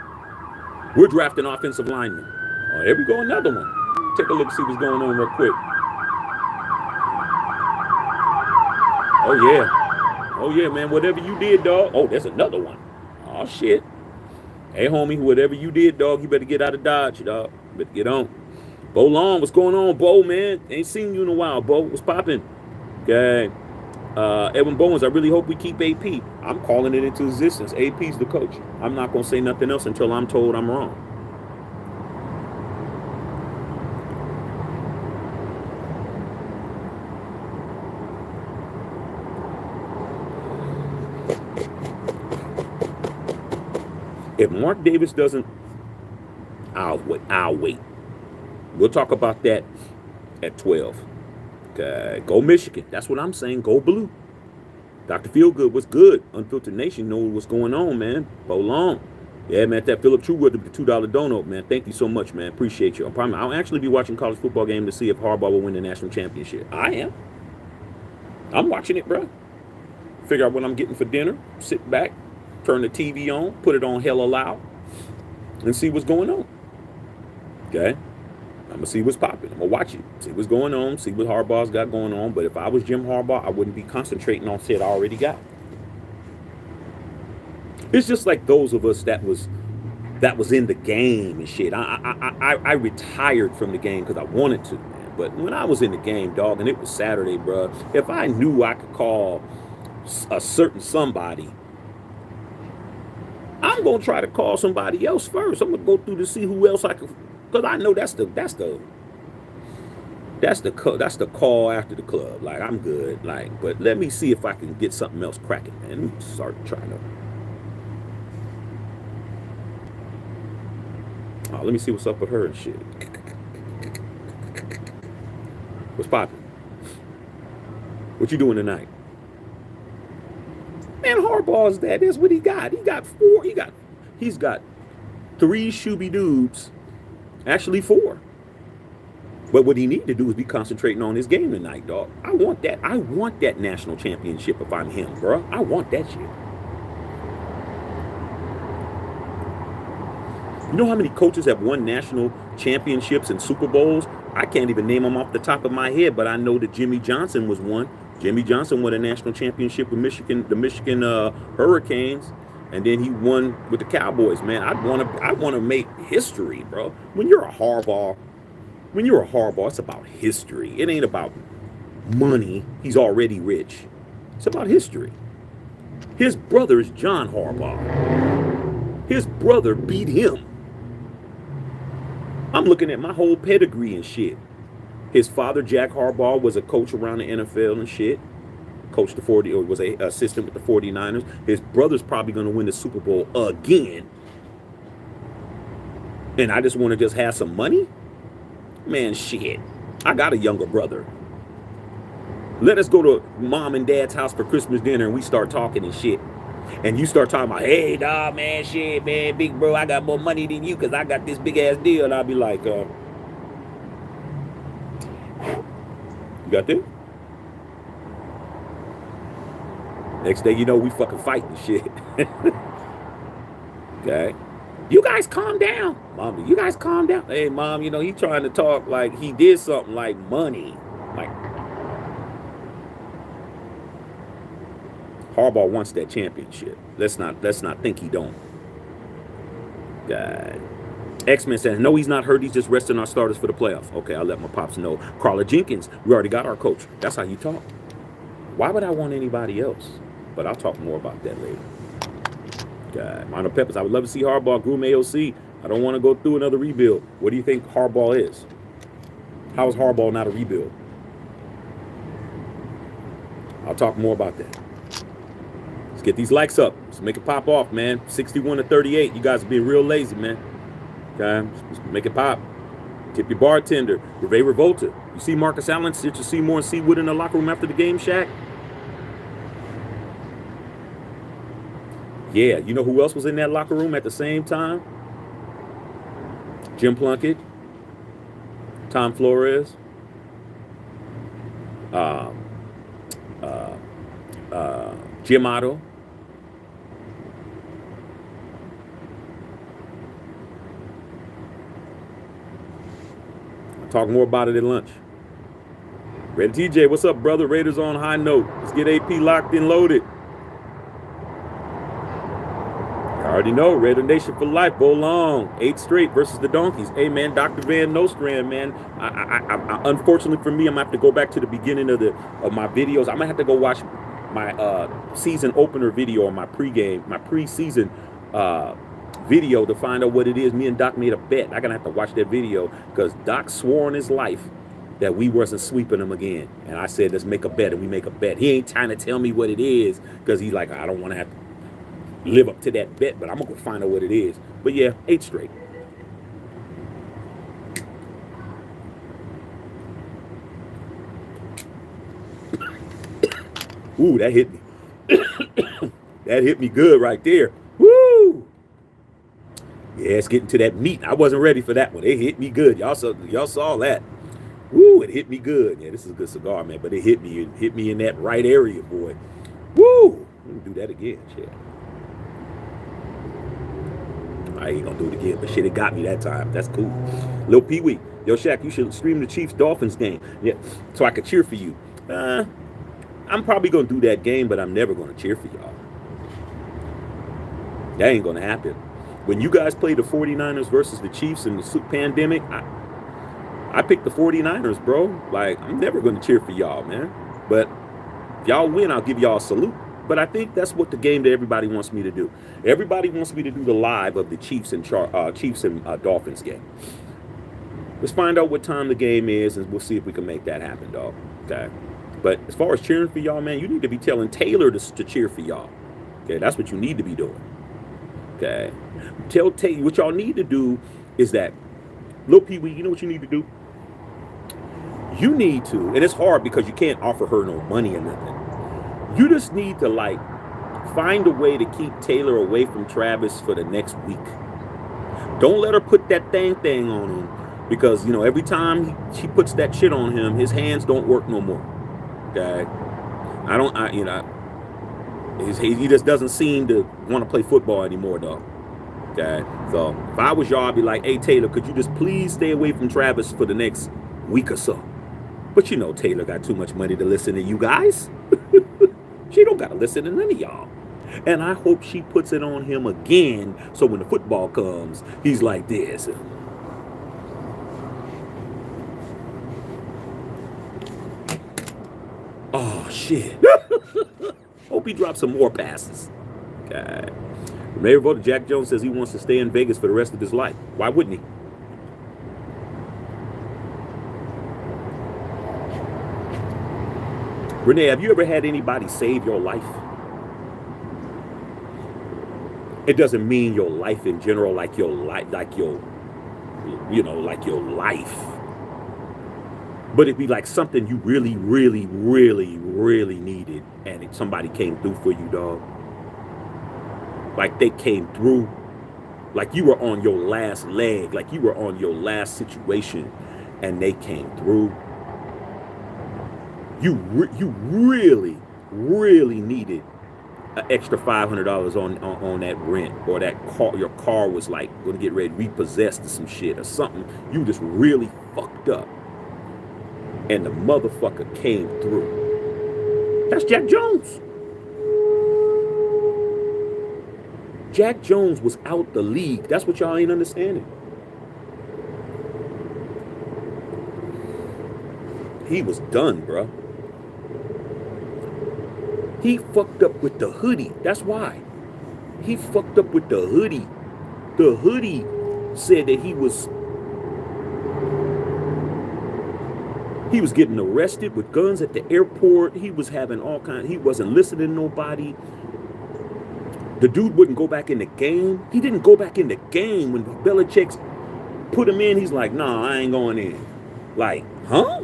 we're drafting offensive linemen. Oh, here we go, another one. Take a look, see what's going on real quick. Oh yeah, man. Whatever you did, dog. Oh, there's another one. Oh shit. Hey, homie, whatever you did, dog, you better get out of Dodge, dog. Better get on. Bo Long, what's going on, Bo, man? Ain't seen you in a while, Bo. What's popping? Okay. Edwin Bowens, I really hope we keep AP. I'm calling it into existence. AP's the coach. I'm not going to say nothing else until I'm told I'm wrong. If Mark Davis doesn't, I'll wait. I'll wait. We'll talk about that at 12. Okay. Go Michigan. That's what I'm saying. Go blue. Dr. Feelgood was good. Unfiltered Nation know what's going on, man. Bo long. Yeah, man, that Philip Truewood, the $2 donut, man. Thank you so much, man. Appreciate you. I'll actually be watching college football game to see if Harbaugh will win the national championship. I am. I'm watching it, bro. Figure out what I'm getting for dinner. Sit back, turn the TV on, put it on hella loud, and see what's going on. Okay? I'm going to see what's popping. I'm going to watch it. See what's going on. See what Harbaugh's got going on. But if I was Jim Harbaugh, I wouldn't be concentrating on shit I already got. It's just like those of us that was in the game and shit. I retired from the game because I wanted to, man. But when I was in the game, dog, and it was Saturday, bro, if I knew I could call a certain somebody, I'm gonna try to call somebody else first. I'm gonna go through to see who else I can, because I know that's the call after the club. Like, I'm good. Like, but let me see if I can get something else cracking, man. Let me start trying to. Oh, let me see what's up with her and shit. What's poppin'? What you doing tonight? Man, Harbaugh's that. That's what he got. He's got 3 shooby dudes. Actually 4. But what he need to do is be concentrating on his game tonight, dog. I want that national championship if I'm him, bro. I want that shit. You know how many coaches have won national championships and Super Bowls? I can't even name them off the top of my head, but I know that Jimmy Johnson was one. Jimmy Johnson won a national championship with the Michigan Hurricanes, and then he won with the Cowboys. Man, I want to make history, bro. When you're a Harbaugh, it's about history. It ain't about money. He's already rich. It's about history. His brother is John Harbaugh. His brother beat him. I'm looking at my whole pedigree and shit. His father, Jack Harbaugh, was a coach around the NFL and shit. Coached was an assistant with the 49ers. His brother's probably going to win the Super Bowl again. And I just want to have some money? Man, shit. I got a younger brother. Let us go to mom and dad's house for Christmas dinner and we start talking and shit. And you start talking about, hey, dog, man, shit, man, big bro, I got more money than you because I got this big-ass deal. And I'll be like, you got this? Next thing you know, we fucking fighting shit. Okay? You guys calm down. Mom, you guys calm down. Hey, mom, he trying to talk like he did something like money. Like, Harbaugh wants that championship. Let's not think he don't. God. X-Men says, no, he's not hurt. He's just resting our starters for the playoffs. Okay, I'll let my pops know. Carla Jenkins, we already got our coach. That's how you talk. Why would I want anybody else? But I'll talk more about that later. God. Mono Peppers, I would love to see Harbaugh groom AOC. I don't want to go through another rebuild. What do you think Harbaugh is? How is Harbaugh not a rebuild? I'll talk more about that. Let's get these likes up. Let's make it pop off, man. 61-38. You guys are being real lazy, man. Okay? Let's make it pop. Tip your bartender. Rivera Revolta. You see Marcus Allen, Stitcher Seymour, and Seawood in the locker room after the game, Shaq? Yeah, you know who else was in that locker room at the same time? Jim Plunkett, Tom Flores, Jim Otto. I'll talk more about it at lunch. Red TJ, what's up, brother? Raiders on high note. Let's get AP locked and loaded. I already know, Raider Nation for life, Bo Long, 8 straight versus the Donkeys. Hey, man, Dr. Van Nostrand, man. I unfortunately for me, I'm going to have to go back to the beginning of my videos. I'm going to have to go watch my season opener video on my preseason video to find out what it is. Me and Doc made a bet. I'm going to have to watch that video because Doc swore on his life that we wasn't sweeping him again. And I said, let's make a bet, and we make a bet. He ain't trying to tell me what it is because he's like, I don't want to have to. live up to that bet, but I'm gonna go find out what it is. But yeah, 8 straight. Ooh, that hit me. That hit me good right there. Woo! Yeah, it's getting to that meat. I wasn't ready for that one. It hit me good. Y'all saw that. Woo! It hit me good. Yeah, this is a good cigar, man. But it hit me. It hit me in that right area, boy. Woo! Let me do that again. Shit. I ain't gonna do it again, but shit, it got me that time. That's cool. Lil Pee Wee, yo Shaq, you should stream the Chiefs Dolphins game. Yeah, so I could cheer for you. I'm probably gonna do that game, but I'm never gonna cheer for y'all. That ain't gonna happen. When you guys play the 49ers versus the Chiefs in the pandemic, I picked the 49ers, bro. Like, I'm never gonna cheer for y'all, man. But if y'all win, I'll give y'all a salute. But I think that's what the game that everybody wants me to do. Everybody wants me to do the live of the Chiefs and Dolphins game. Let's find out what time the game is, and we'll see if we can make that happen, dog. Okay. But as far as cheering for y'all, man, you need to be telling Taylor to cheer for y'all. Okay, that's what you need to be doing. Okay. Tell Taylor what y'all need to do is that, Lil Pee Wee, you know what you need to do? You need to, and it's hard because you can't offer her no money or nothing. You just need to, like, find a way to keep Taylor away from Travis for the next week. Don't let her put that thing on him, because, you know, every time she puts that shit on him, his hands don't work no more. Okay? He just doesn't seem to want to play football anymore, dog. Okay? So, if I was y'all, I'd be like, hey, Taylor, could you just please stay away from Travis for the next week or so? But you know Taylor got too much money to listen to you guys. She don't got to listen to none of y'all. And I hope she puts it on him again, so when the football comes, he's like this. Oh, shit. Hope he drops some more passes. Okay. The mayor voted. Jack Jones says he wants to stay in Vegas for the rest of his life. Why wouldn't he? Renee, have you ever had anybody save your life? It doesn't mean your life in general, like your life, like your life. But it'd be like something you really, really, really, really needed, and somebody came through for you, dog. Like they came through, like you were on your last leg, like you were on your last situation, and they came through. You really, really needed an extra $500 on that rent, or that car. Your car was like going to get ready to repossessed or some shit or something. You just really fucked up, and the motherfucker came through. That's Jack Jones. Jack Jones was out the league. That's what y'all ain't understanding. He was done, bro. He fucked up with the hoodie. That's why. He fucked up with the hoodie. The hoodie said that he was getting arrested with guns at the airport. He was having all kinds. He wasn't listening to nobody. The dude wouldn't go back in the game. He didn't go back in the game when Belichick put him in. He's like, nah, I ain't going in. Like, huh?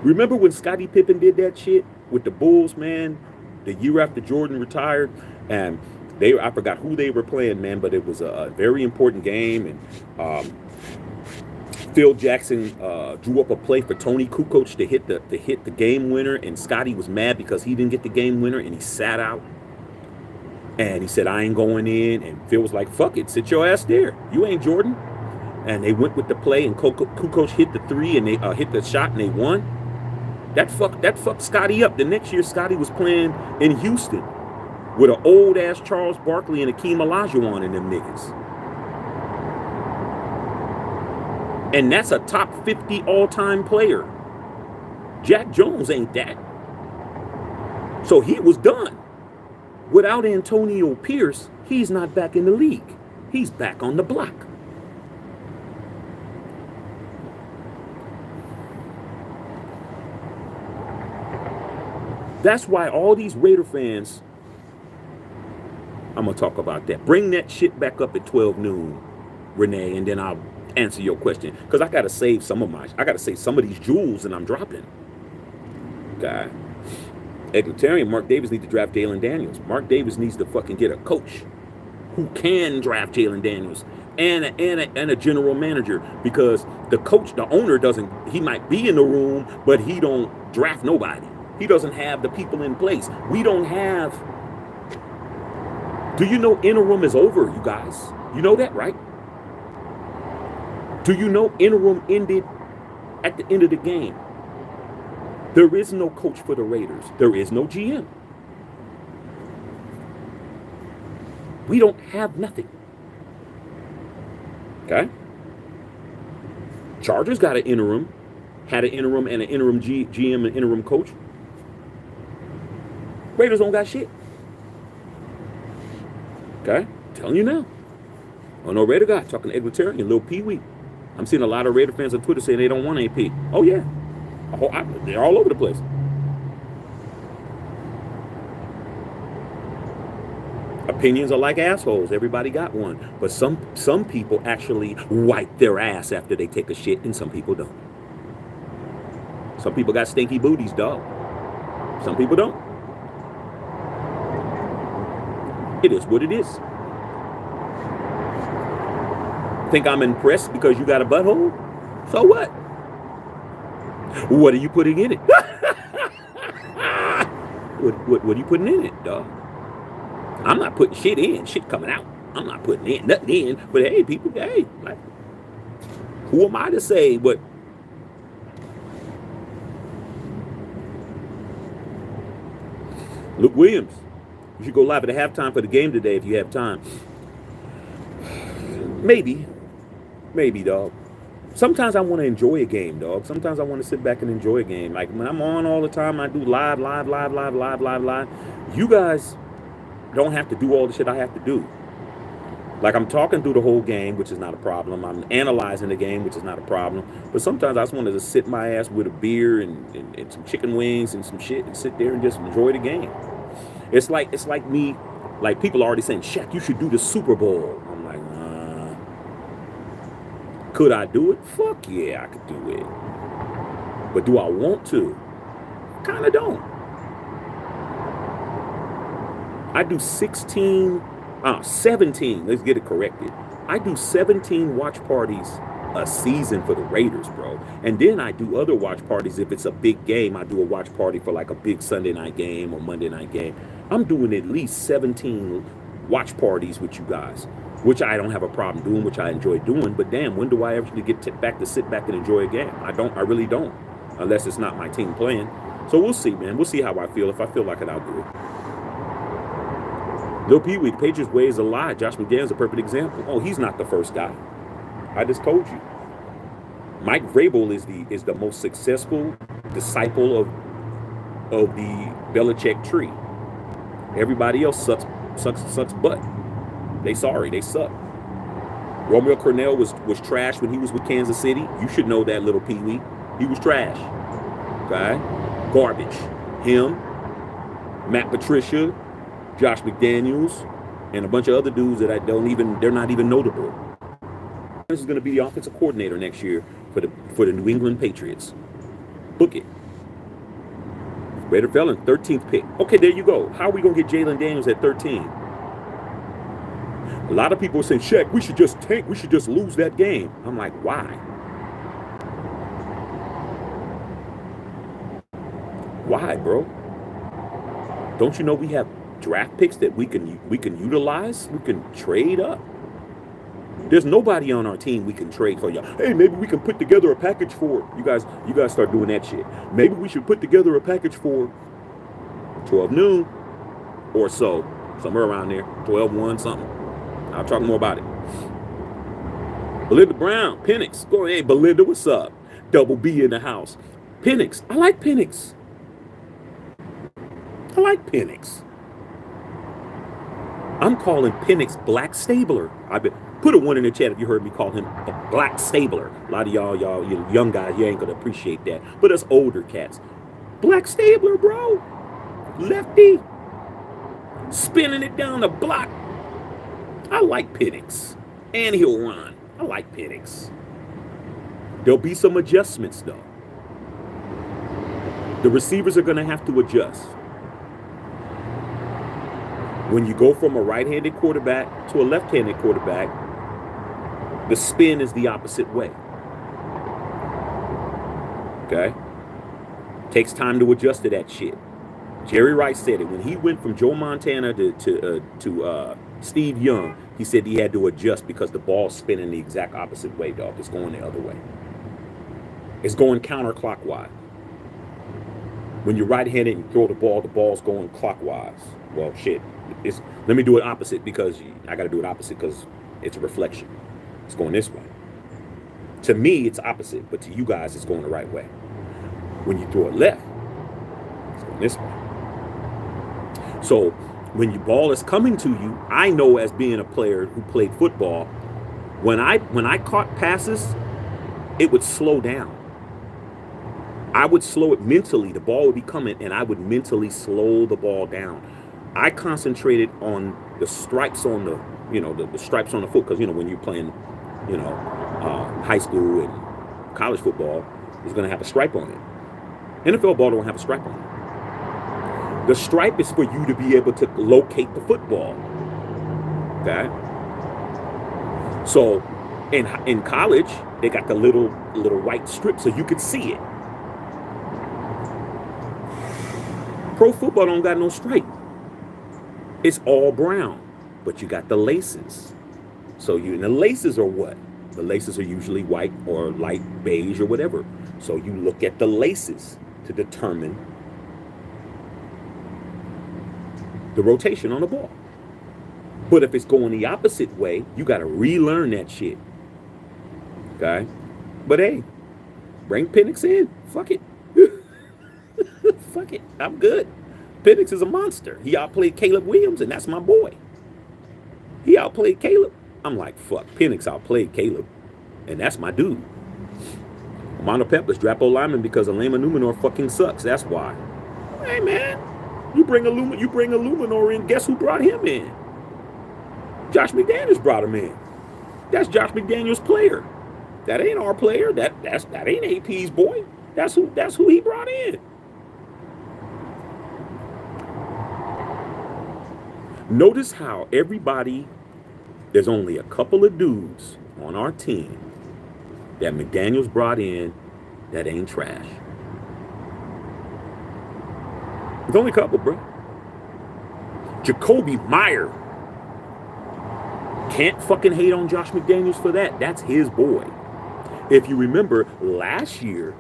Remember when Scottie Pippen did that shit with the Bulls, man? The year after Jordan retired, and I forgot who they were playing, man, but it was a very important game, and Phil Jackson drew up a play for Tony Kukoc to hit the game winner, and Scottie was mad because he didn't get the game winner, and he sat out, and he said, I ain't going in, and Phil was like, fuck it, sit your ass there, you ain't Jordan. And they went with the play, and Kukoc hit the three, and they hit the shot, and they won. That fucked Scottie up. The next year, Scottie was playing in Houston with an old-ass Charles Barkley and Akeem Olajuwon and them niggas. And that's a top 50 all-time player. Jack Jones ain't that. So he was done. Without Antonio Pierce, he's not back in the league. He's back on the block. That's why all these Raider fans, I'm going to talk about that. Bring that shit back up at 12 noon, Renee, and then I'll answer your question. Because I got to save some of these jewels and I'm dropping. Okay. Egalitarian, Mark Davis needs to draft Jalen Daniels. Mark Davis needs to fucking get a coach who can draft Jalen Daniels and a general manager, because the coach, the owner doesn't, he might be in the room, but he don't draft nobody. He doesn't have the people in place. We don't have, do you know interim is over, you guys? You know that, right? Do you know interim ended at the end of the game? There is no coach for the Raiders. There is no GM. We don't have nothing. Okay? Chargers got an interim, had an interim and an interim GM and interim coach. Raiders don't got shit. Okay? Telling you now. Oh no, Raider guy talking to Egalitarian, little Pee Wee. I'm seeing a lot of Raider fans on Twitter saying they don't want AP. Oh yeah. They're all over the place. Opinions are like assholes. Everybody got one. But some people actually wipe their ass after they take a shit, and some people don't. Some people got stinky booties, dog. Some people don't. It is what it is. Think I'm impressed because you got a butthole? So what? What are you putting in it? What are you putting in it, dog? I'm not putting shit in. Shit coming out. I'm not putting in nothing in. But hey, people, hey, like, who am I to say what? Luke Williams, you should go live at the halftime for the game today if you have time. Maybe, dog. Sometimes I want to enjoy a game, dog. Sometimes I want to sit back and enjoy a game. Like when I'm on all the time, I do live. You guys don't have to do all the shit I have to do. Like I'm talking through the whole game, which is not a problem. I'm analyzing the game, which is not a problem. But sometimes I just want to just sit my ass with a beer and some chicken wings and some shit and sit there and just enjoy the game. It's like me, like people are already saying, Shaq, you should do the Super Bowl. I'm like, could I do it? Fuck yeah, I could do it. But do I want to? Kind of don't. I do 17, let's get it corrected. I do 17 watch parties a season for the Raiders, bro. And then I do other watch parties. If it's a big game, I do a watch party for like a big Sunday night game or Monday night game. I'm doing at least 17 watch parties with you guys, which I don't have a problem doing, which I enjoy doing. But damn, when do I actually get back to sit back and enjoy a game? I really don't, unless it's not my team playing. So we'll see, man. We'll see how I feel. If I feel like it, I'll do it. Lil Pee Wee, Patriots way is a lie. Josh McDaniels a perfect example. Oh, he's not the first guy. I just told you. Mike Vrabel is the most successful disciple of the Belichick tree. Everybody else sucks butt. They suck. Romeo Cornell was trash when he was with Kansas City. You should know that, little Pee Wee. He was trash. Okay? Garbage. Him, Matt Patricia, Josh McDaniels, and a bunch of other dudes that they're not even notable. This is going to be the offensive coordinator next year for the New England Patriots. Book it. Raider fell in 13th pick. Okay, there you go. How are we going to get Jalen Daniels at 13? A lot of people are saying, Shaq, we should just tank. We should just lose that game. I'm like, why? Why, bro? Don't you know we have draft picks that we can utilize? We can trade up. There's nobody on our team we can trade for. Y'all. Hey, maybe we can put together a package for you guys start doing that shit. Maybe we should put together a package for 12 noon or so, somewhere around there, 12-1 something. I'll talk more about it. Belinda Brown, Penix. Go ahead, Belinda, what's up? Double B in the house. Penix. I like Penix. I'm calling Penix Black Stabler. Put a 1 in the chat if you heard me call him a Black Stabler. A lot of y'all you young guys, you ain't gonna appreciate that. But us older cats, Black Stabler, bro. Lefty. Spinning it down the block. I like Penix. And he'll run. I like Penix. There'll be some adjustments, though. The receivers are going to have to adjust. When you go from a right-handed quarterback to a left-handed quarterback, the spin is the opposite way. Okay? Takes time to adjust to that shit. Jerry Rice said it. When he went from Joe Montana to Steve Young, he said he had to adjust because the ball's spinning the exact opposite way, dog. It's going the other way. It's going counterclockwise. When you're right-handed and you throw the ball's going clockwise. Well, shit. Let me do it opposite because I got to do it opposite because it's a reflection. It's going this way. To me, it's opposite, but to you guys, it's going the right way. When you throw it left, it's going this way. So when your ball is coming to you, I know as being a player who played football, when I caught passes, it would slow down. I would slow it mentally. The ball would be coming, and I would mentally slow the ball down. I concentrated on the stripes on the, the stripes on the foot, because when you're playing, high school and college football, it's going to have a stripe on it. NFL ball don't have a stripe on it. The stripe is for you to be able to locate the football. Okay. So, in college, they got the little white strip so you could see it. Pro football don't got no stripe. It's all brown, but you got the laces. So and the laces are what? The laces are usually white or light beige or whatever. So you look at the laces to determine the rotation on the ball. But if it's going the opposite way, you got to relearn that shit. Okay? But hey, bring Penix in. Fuck it. Fuck it. I'm good. Penix is a monster. He outplayed Caleb Williams, and that's my boy. He outplayed Caleb. I'm like, fuck, Penix outplayed Caleb, and that's my dude. Mono Peppers draft O-lineman because Alema Numenor fucking sucks. That's why. Hey, man, you bring Illuminor in, guess who brought him in? Josh McDaniels brought him in. That's Josh McDaniels' player. That ain't our player. That ain't AP's boy. That's who he brought in. Notice how there's only a couple of dudes on our team that McDaniels brought in that ain't trash. There's only a couple, bro. Jacoby Meyer. Can't fucking hate on Josh McDaniels for that. That's his boy. If you remember last year,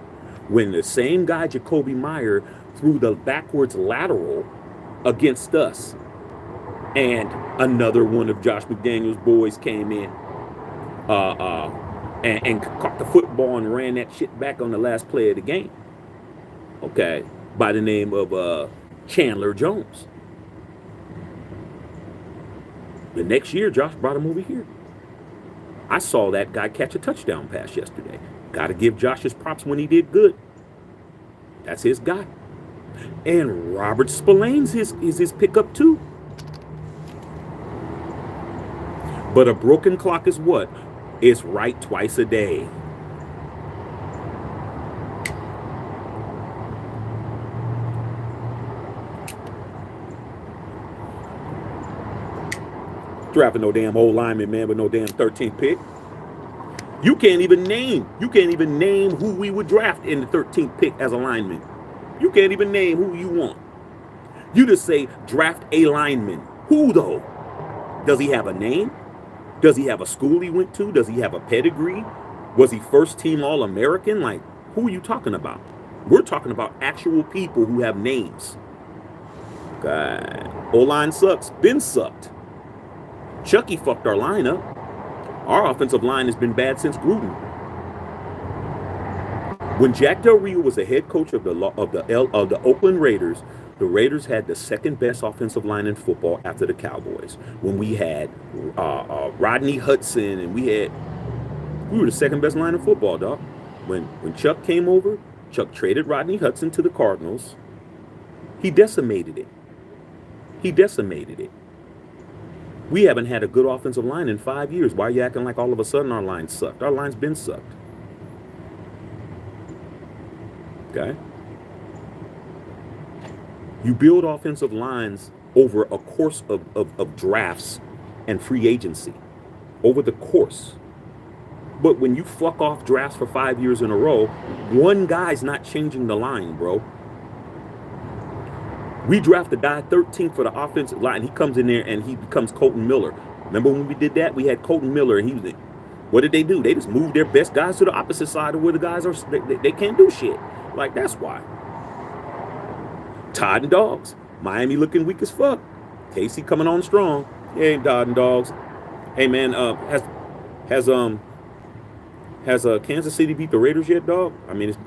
when the same guy, Jacoby Meyer, threw the backwards lateral against us, and another one of Josh McDaniels' boys came in and caught the football and ran that shit back on the last play of the game. Okay, by the name of Chandler Jones. The next year, Josh brought him over here. I saw that guy catch a touchdown pass yesterday. Got to give Josh his props when he did good. That's his guy. And Robert Spillane's is his pickup too. But a broken clock is what? It's right twice a day. Drafting no damn old lineman, man, with no damn 13th pick. You can't even name who we would draft in the 13th pick as a lineman. You can't even name who you want. You just say draft a lineman. Who though? Does he have a name? Does he have a school he went to? Does he have a pedigree? Was he first team All-American? Like, who are you talking about? We're talking about actual people who have names. God. O-line sucks. Been sucked. Chucky fucked our line up. Our offensive line has been bad since Gruden. When Jack Del Rio was the head coach of the Oakland Raiders, the Raiders had the second best offensive line in football after the Cowboys. When we had Rodney Hudson, and we were the second best line in football, dog. When Chuck came over, Chuck traded Rodney Hudson to the Cardinals. He decimated it. He decimated it. We haven't had a good offensive line in 5 years. Why are you acting like all of a sudden our line sucked? Our line's been sucked. Okay? You build offensive lines over a course of drafts and free agency. Over the course. But when you fuck off drafts for 5 years in a row, one guy's not changing the line, bro. We draft a guy 13th for the offensive line. He comes in there and he becomes Colton Miller. Remember when we did that? We had Colton Miller and he was. What did they do? They just moved their best guys to the opposite side of where the guys are. They can't do shit. Like, that's why. Todd and Dogs. Miami looking weak as fuck. Casey coming on strong. Hey, Todd and Dogs. Hey, man. Has Kansas City beat the Raiders yet, dog? I mean, it's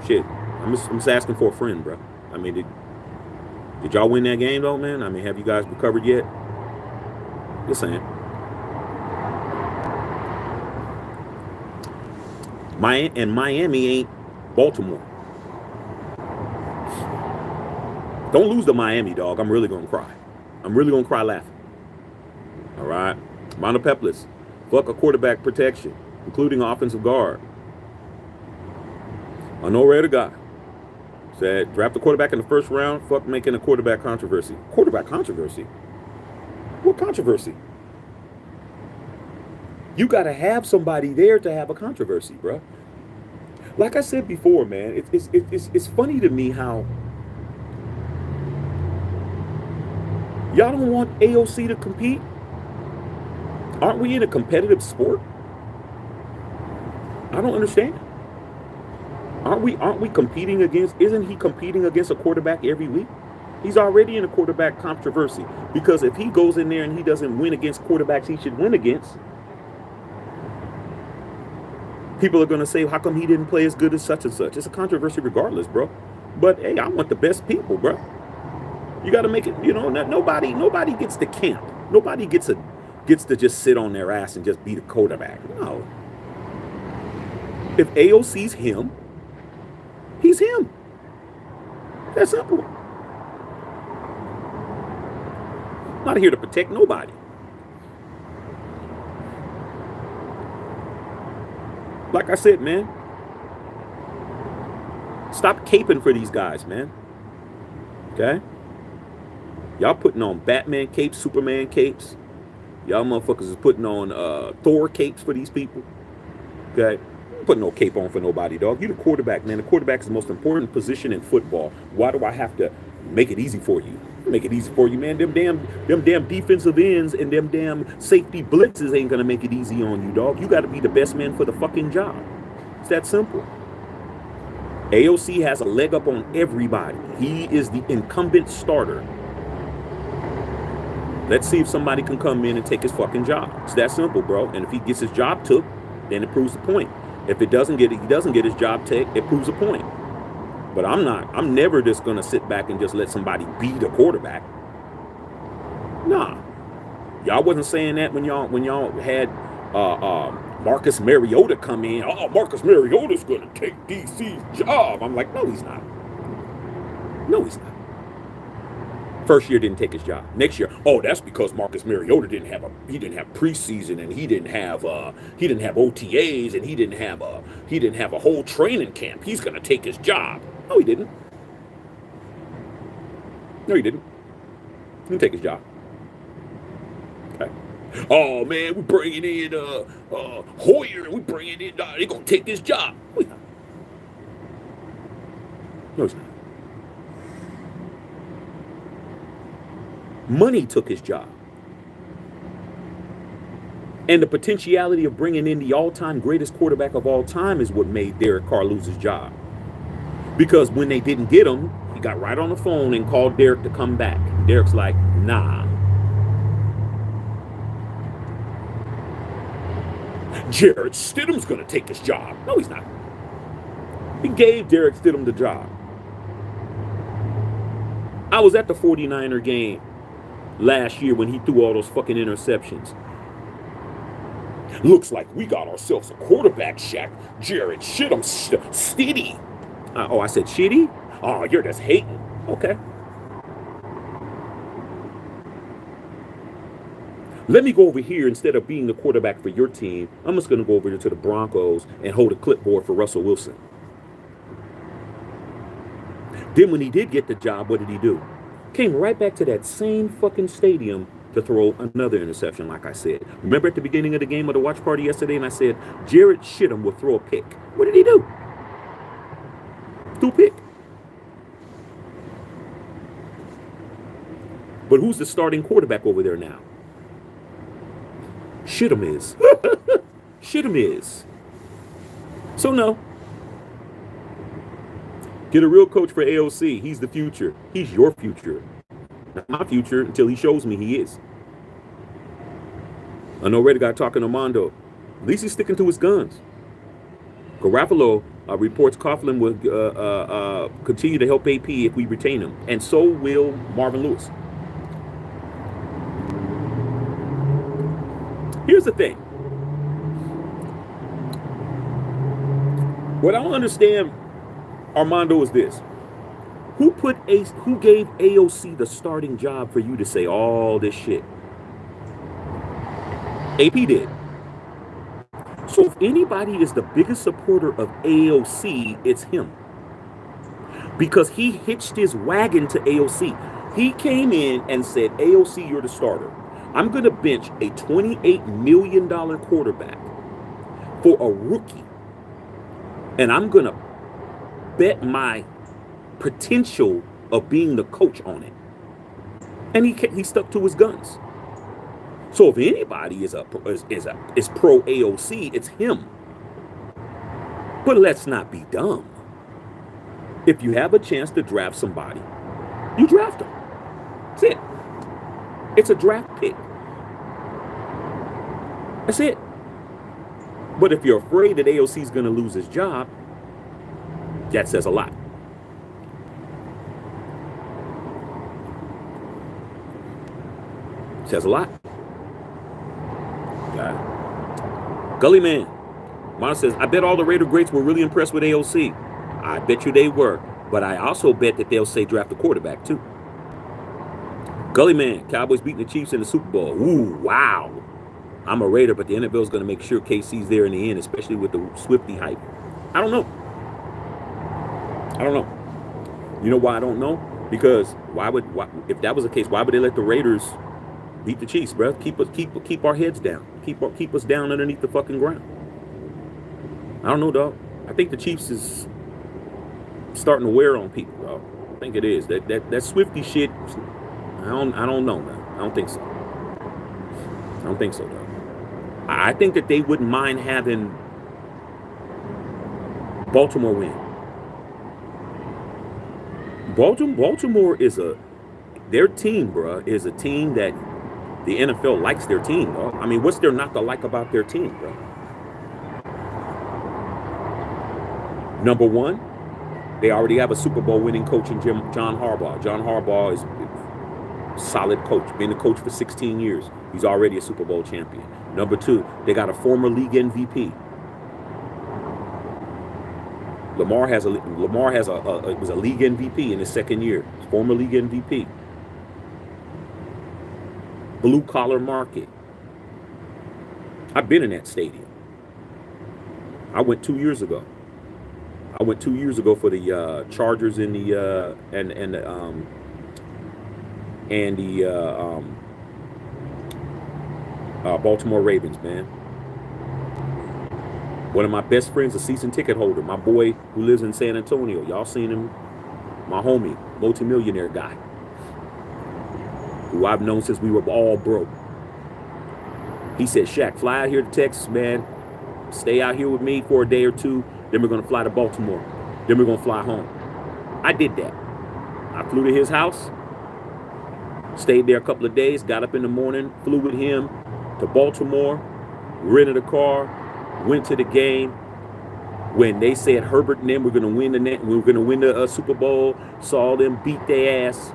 shit. I'm just asking for a friend, bro. I mean, did y'all win that game, though, man? I mean, have you guys recovered yet? Just saying. Miami ain't Baltimore. Don't lose to Miami, dog. I'm really going to cry. I'm really going to cry laughing. All right? Mondo Pepless. Fuck a quarterback protection, including offensive guard. I know Rivera guy said, draft a quarterback in the first round, fuck making a quarterback controversy. Quarterback controversy? What controversy? You got to have somebody there to have a controversy, bro. Like I said before, man, it's funny to me how y'all don't want AOC to compete. Aren't we in a competitive sport? I don't understand. Aren't we competing against, isn't he competing against a quarterback every week? He's already in a quarterback controversy. Because if he goes in there and he doesn't win against quarterbacks he should win against, people are going to say, how come he didn't play as good as such and such? It's a controversy regardless, bro. But, hey, I want the best people, bro. You got to make it, you know, nobody gets to camp. Nobody gets to just sit on their ass and just be the quarterback. No. If AOC's him, he's him. That's simple. I'm not here to protect nobody. Like I said, man, stop caping for these guys, man. Okay? Y'all putting on Batman capes, Superman capes. Y'all motherfuckers is putting on Thor capes for these people. Okay? Put no cape on for nobody, dog. You the quarterback, man. The quarterback is the most important position in football. Why do I have to make it easy for you? Make it easy for you, man. Them damn defensive ends and them damn safety blitzes ain't gonna make it easy on you, dog. You got to be the best man for the fucking job. It's that simple. AOC has a leg up on everybody. He is the incumbent starter. Let's see if somebody can come in and take his fucking job. It's that simple, bro. And if he gets his job took, then it proves the point. If he doesn't get his job taken, it proves a point. But I'm never just gonna sit back and just let somebody be the quarterback. Nah. Y'all wasn't saying that when y'all had Marcus Mariota come in. Oh, Marcus Mariota's gonna take DC's job. I'm like, no, he's not. No, he's not. First year didn't take his job. Next year, oh, that's because Marcus Mariota didn't have preseason and he didn't have OTAs and he didn't have a whole training camp. He's gonna take his job. No, he didn't. No, he didn't. He didn't take his job. Okay. Oh man, we bringing in Hoyer. We bringing in. They're gonna take his job. No, he's not. No, he's not. Money took his job. And the potentiality of bringing in the all-time greatest quarterback of all time is what made Derek Carr lose his job. Because when they didn't get him, he got right on the phone and called Derek to come back. Derek's like, nah. Jarrett Stidham's going to take his job. No, he's not. He gave Derek Stidham the job. I was at the 49er game last year when he threw all those fucking interceptions. Looks like we got ourselves a quarterback, Shaq. Jarrett Stidham, Stiddy. I said shitty? Oh, you're just hating. Okay. Let me go over here instead of being the quarterback for your team. I'm just going to go over here to the Broncos and hold a clipboard for Russell Wilson. Then when he did get the job, what did he do? Came right back to that same fucking stadium to throw another interception, like I said. Remember at the beginning of the game of the watch party yesterday, and I said Jared Shittum will throw a pick. What did he do? Threw a pick. But who's the starting quarterback over there now? Shittum is. Shittum is. So no. Get a real coach for AOC. He's the future. He's your future. Not my future until he shows me he is. I know Rivera got talking to Mondo. At least he's sticking to his guns. Garofalo reports Coughlin will continue to help AP if we retain him. And so will Marvin Lewis. Here's the thing. What I don't understand, Armando, is this. Who gave AOC the starting job for you to say all this shit? AP did. So if anybody is the biggest supporter of AOC, it's him. Because he hitched his wagon to AOC. He came in and said, AOC, you're the starter. I'm going to bench a $28 million quarterback for a rookie. And I'm going to bet my potential of being the coach on it. And he stuck to his guns. So if anybody is pro AOC, it's him. But let's not be dumb. If you have a chance to draft somebody, you draft them. That's it. It's a draft pick. That's it. But if you're afraid that AOC is going to lose his job, that says a lot. Says a lot. Gully Man. Mona says, I bet all the Raider greats were really impressed with AOC. I bet you they were. But I also bet that they'll say draft a quarterback too. Gully Man. Cowboys beating the Chiefs in the Super Bowl. Ooh, wow. I'm a Raider, but the NFL is going to make sure KC's there in the end, especially with the Swiftie hype. I don't know. You know why I don't know? Because if that was the case, why would they let the Raiders beat the Chiefs, bro? Keep our heads down. Keep us down underneath the fucking ground. I don't know, dog. I think the Chiefs is starting to wear on people, dog. I think it is. That Swiftie shit. I don't know, man. I don't think so. Dog. I think that they wouldn't mind having Baltimore win. Baltimore is their team, bro, is a team that the NFL likes their team, bro. I mean, what's there not to like about their team, bro? Number one, they already have a Super Bowl winning coach in John Harbaugh. John Harbaugh is a solid coach, been a coach for 16 years. He's already a Super Bowl champion. Number two, they got a former league MVP. Lamar was a league MVP in his second year. Former league MVP. Blue collar market. I've been in that stadium. I went 2 years ago. For the Chargers and the Baltimore Ravens, man. One of my best friends, a season ticket holder, my boy who lives in San Antonio. Y'all seen him? My homie, multimillionaire guy, who I've known since we were all broke. He said, Shaq, fly out here to Texas, man. Stay out here with me for a day or two. Then we're going to fly to Baltimore. Then we're going to fly home. I did that. I flew to his house, stayed there a couple of days, got up in the morning, flew with him to Baltimore, rented a car, went to the game. When they said Herbert and them were going to win the Super Bowl, saw them beat their ass.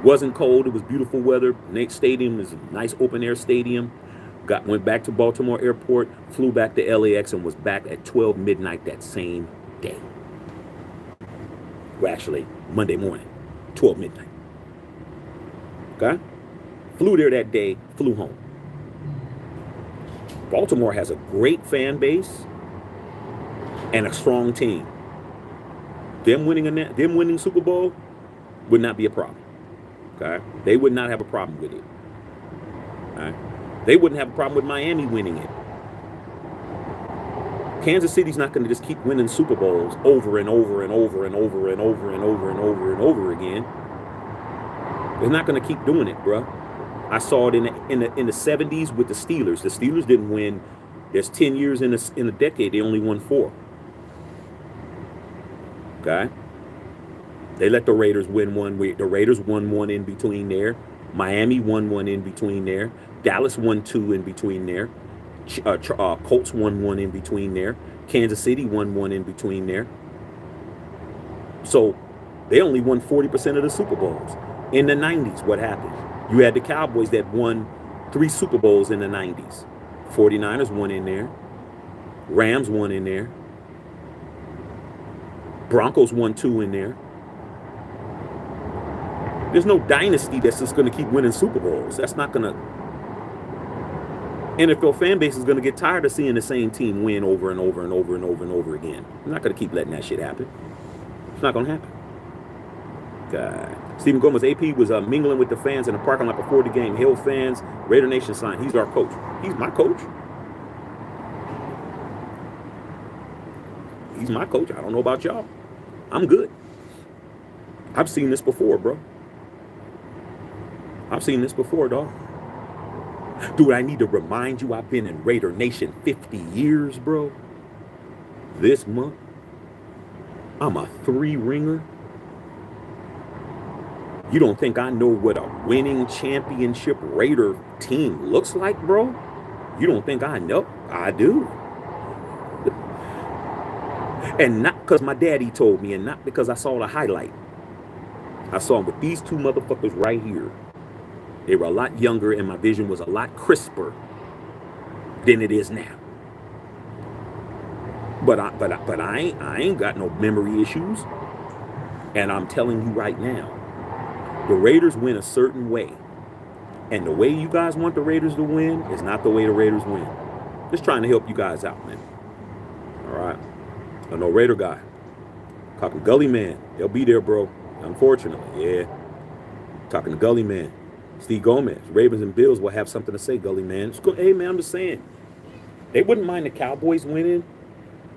Wasn't cold. It was beautiful weather. Next stadium is a nice open air stadium. Went back to Baltimore Airport, flew back to LAX, and was back at 12 midnight that same day. Well, actually, Monday morning. 12 midnight. Okay? Flew there that day, flew home. Baltimore has a great fan base and a strong team. Them winning Super Bowl would not be a problem. Okay? They would not have a problem with it. Okay? They wouldn't have a problem with Miami winning it. Kansas City's not going to just keep winning Super Bowls over and over and over and over and over and over and over and over again. They're not going to keep doing it, bro. I saw it in the 70s with the Steelers. The Steelers didn't win. There's 10 years in a decade. They only won 4. Okay? They let the Raiders win one. The Raiders won one in between there. Miami won one in between there. Dallas won 2 in between there. Colts won one in between there. Kansas City won one in between there. So they only won 40% of the Super Bowls. In the 90s, what happened? You had the Cowboys that won 3 Super Bowls in the 90s. 49ers won in there. Rams won in there. Broncos won 2 in there. There's no dynasty that's just going to keep winning Super Bowls. That's not going to... NFL fan base is going to get tired of seeing the same team win over and over and over and over and over again. I'm not going to keep letting that shit happen. It's not going to happen. God. Stephen Gomez, AP was mingling with the fans in the parking lot before the game. Hail fans, Raider Nation sign. He's our coach. He's my coach. He's my coach. I don't know about y'all. I'm good. I've seen this before, bro. I've seen this before, dog. Dude, I need to remind you, I've been in Raider Nation 50 years, bro. This month, I'm a 3-ringer. You don't think I know what a winning championship Raider team looks like, bro? You don't think I know? I do. And not because my daddy told me, and not because I saw the highlight. I saw him with these 2 motherfuckers right here. They were a lot younger, and my vision was a lot crisper than it is now. But I ain't got no memory issues. And I'm telling you right now, the Raiders win a certain way. And the way you guys want the Raiders to win is not the way the Raiders win. Just trying to help you guys out, man. All right. I know Raider guy. Talking Gully Man. They'll be there, bro. Unfortunately, yeah. Talking to Gully Man. Steve Gomez. Ravens and Bills will have something to say, Gully Man. Hey, man, I'm just saying. They wouldn't mind the Cowboys winning,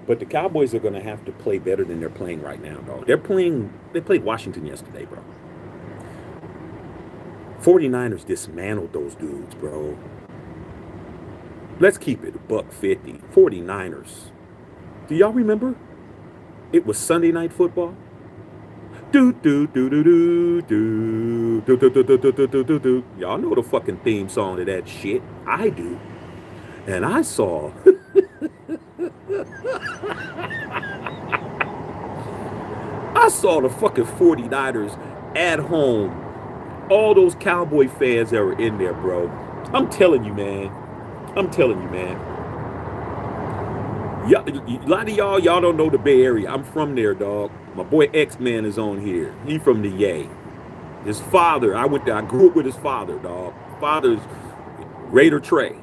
but the Cowboys are going to have to play better than they're playing right now, dog. They played Washington yesterday, bro. 49ers dismantled those dudes, bro. Let's keep it $150. 49ers. Do y'all remember? It was Sunday Night Football. Y'all know the fucking theme song to that shit. I do. And I saw I saw the fucking 49ers at home. All those Cowboy fans that were in there, bro. I'm telling you, man. A lot of y'all don't know the Bay Area. I'm from there, dog. My boy X-Man is on here. He from the Yay. His father, I grew up with his father, dog. Father's Raider Trey.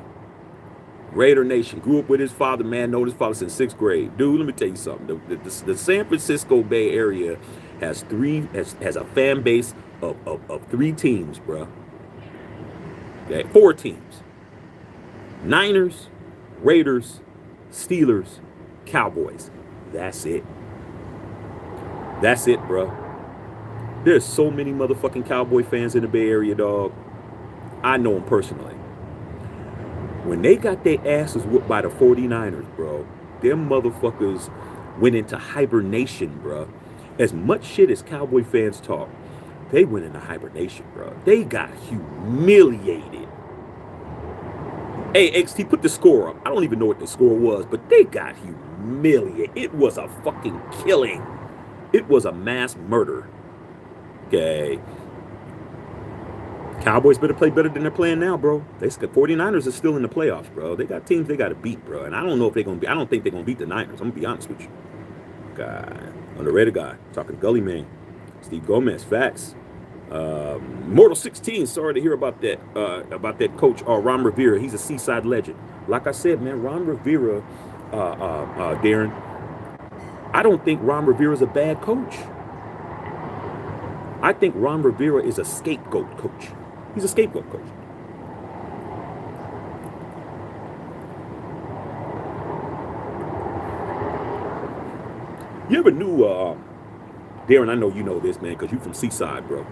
Raider Nation. Grew up with his father, man. Know his father since 6th grade. Dude, let me tell you something. The San Francisco Bay Area has a fan base of 3 teams, bro. Okay, 4 teams. Niners, Raiders, Steelers, Cowboys. That's it. That's it, bro. There's so many motherfucking Cowboy fans in the Bay Area, dog. I know them personally. When they got their asses whooped by the 49ers, bro, them motherfuckers went into hibernation, bro. As much shit as Cowboy fans talk, they went into hibernation, bro. They got humiliated. Hey, XT, put the score up. I don't even know what the score was, but they got humiliated. It was a fucking killing. It was a mass murder. Okay. Cowboys better play better than they're playing now, bro. 49ers are still in the playoffs, bro. They got teams they got to beat, bro. And I don't know if they're going to be, I don't think they're going to beat the Niners. I'm going to be honest with you. God. On the Raider guy, talking Gully Man. Steve Gomez, facts. Mortal 16. Sorry to hear about that coach, Ron Rivera. He's a Seaside legend. Like I said, man, Ron Rivera, Darren. I don't think Ron Rivera is a bad coach. I think Ron Rivera is a scapegoat coach. He's a scapegoat coach. You ever knew, Darren, I know you know this, man, because you're from Seaside, bro.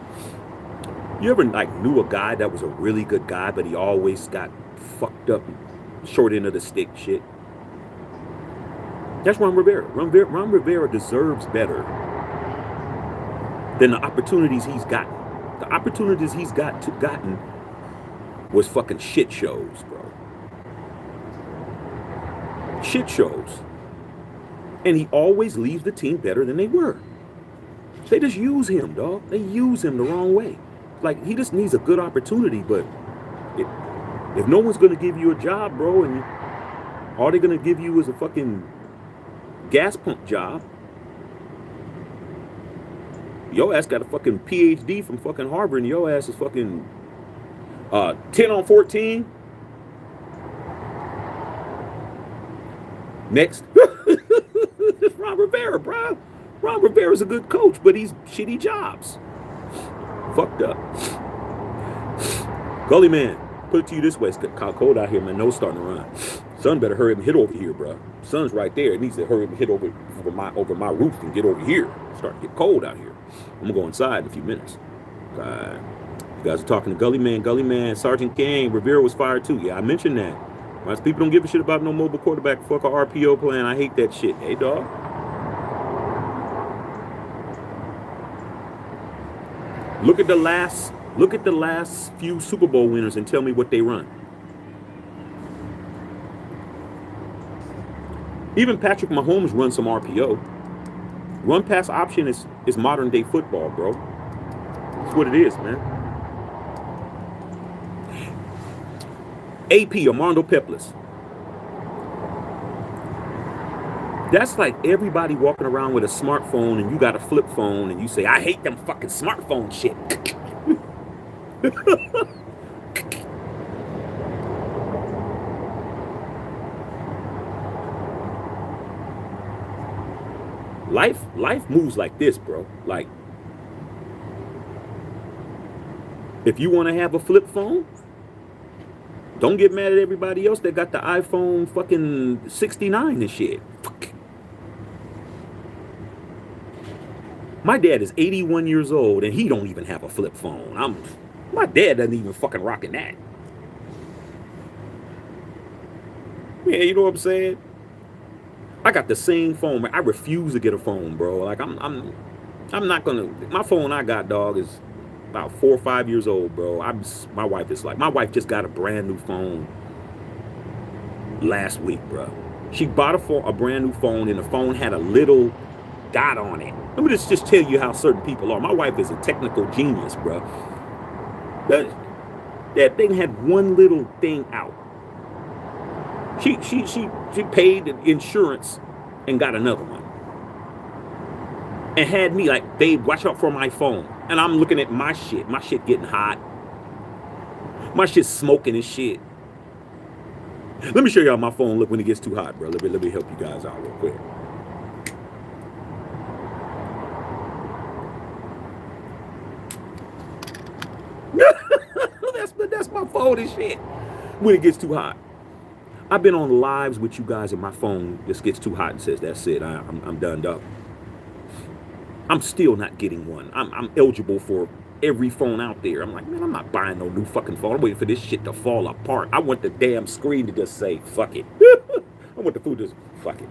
You ever, like, knew a guy that was a really good guy, but he always got fucked up, short end of the stick shit? That's Ron Rivera. Ron Rivera deserves better than the opportunities he's gotten. The opportunities he's gotten was fucking shit shows, bro. Shit shows. And he always leaves the team better than they were. They just use him, dog. They use him the wrong way. Like, he just needs a good opportunity, but if no one's going to give you a job, bro, and all they're going to give you is a fucking gas pump job, your ass got a fucking PhD from fucking Harvard, and your ass is fucking 10 on 14. Next. Ron Rivera, bro. Ron Rivera's a good coach, but he's shitty jobs. Fucked up. Gully man, put it to you this way. It's cold out here, man. Nose starting to run. Sun better hurry up and hit over here, bro. Sun's right there. It needs to hurry up and hit over my roof and get over here. It's starting to get cold out here. I'm gonna go inside in a few minutes. You guys are talking to Gully man. Gully man, Sergeant King, Rivera was fired too. Yeah, I mentioned that. Most people don't give a shit about no mobile quarterback. Fuck a RPO plan. I hate that shit. Hey, dog. Look at the last few Super Bowl winners and tell me what they run. Even Patrick Mahomes runs some RPO. Run pass option is modern day football, bro. That's what it is, man. AP, Armando Peplis. That's like everybody walking around with a smartphone and you got a flip phone and you say, I hate them fucking smartphone shit. Life moves like this, bro. Like, if you want to have a flip phone, don't get mad at everybody else that got the iPhone fucking 69 and shit. My dad is 81 years old and he don't even have a flip phone. My dad doesn't even fucking rocking that. Yeah, you know what I'm saying? I got the same phone, man. I refuse to get a phone, bro. Like I'm not gonna. My phone I got, dog, is about 4 or 5 years old, bro. My wife just got a brand new phone last week, bro. She bought a brand new phone and the phone had a little dot on it. Let me just tell you how certain people are. My wife is a technical genius, bro. That thing had one little thing out. She paid insurance and got another one. And had me like, babe, watch out for my phone. And I'm looking at my shit. My shit getting hot. My shit smoking and shit. Let me show y'all my phone look when it gets too hot, bro. Let me help you guys out real quick. That's my phone and shit. When it gets too hot. I've been on lives with you guys and my phone just gets too hot and says, that's it. I'm done up. I'm still not getting one. I'm eligible for every phone out there. I'm like, man, I'm not buying no new fucking phone. I'm waiting for this shit to fall apart. I want the damn screen to just say, fuck it. I want the food to just, fuck it.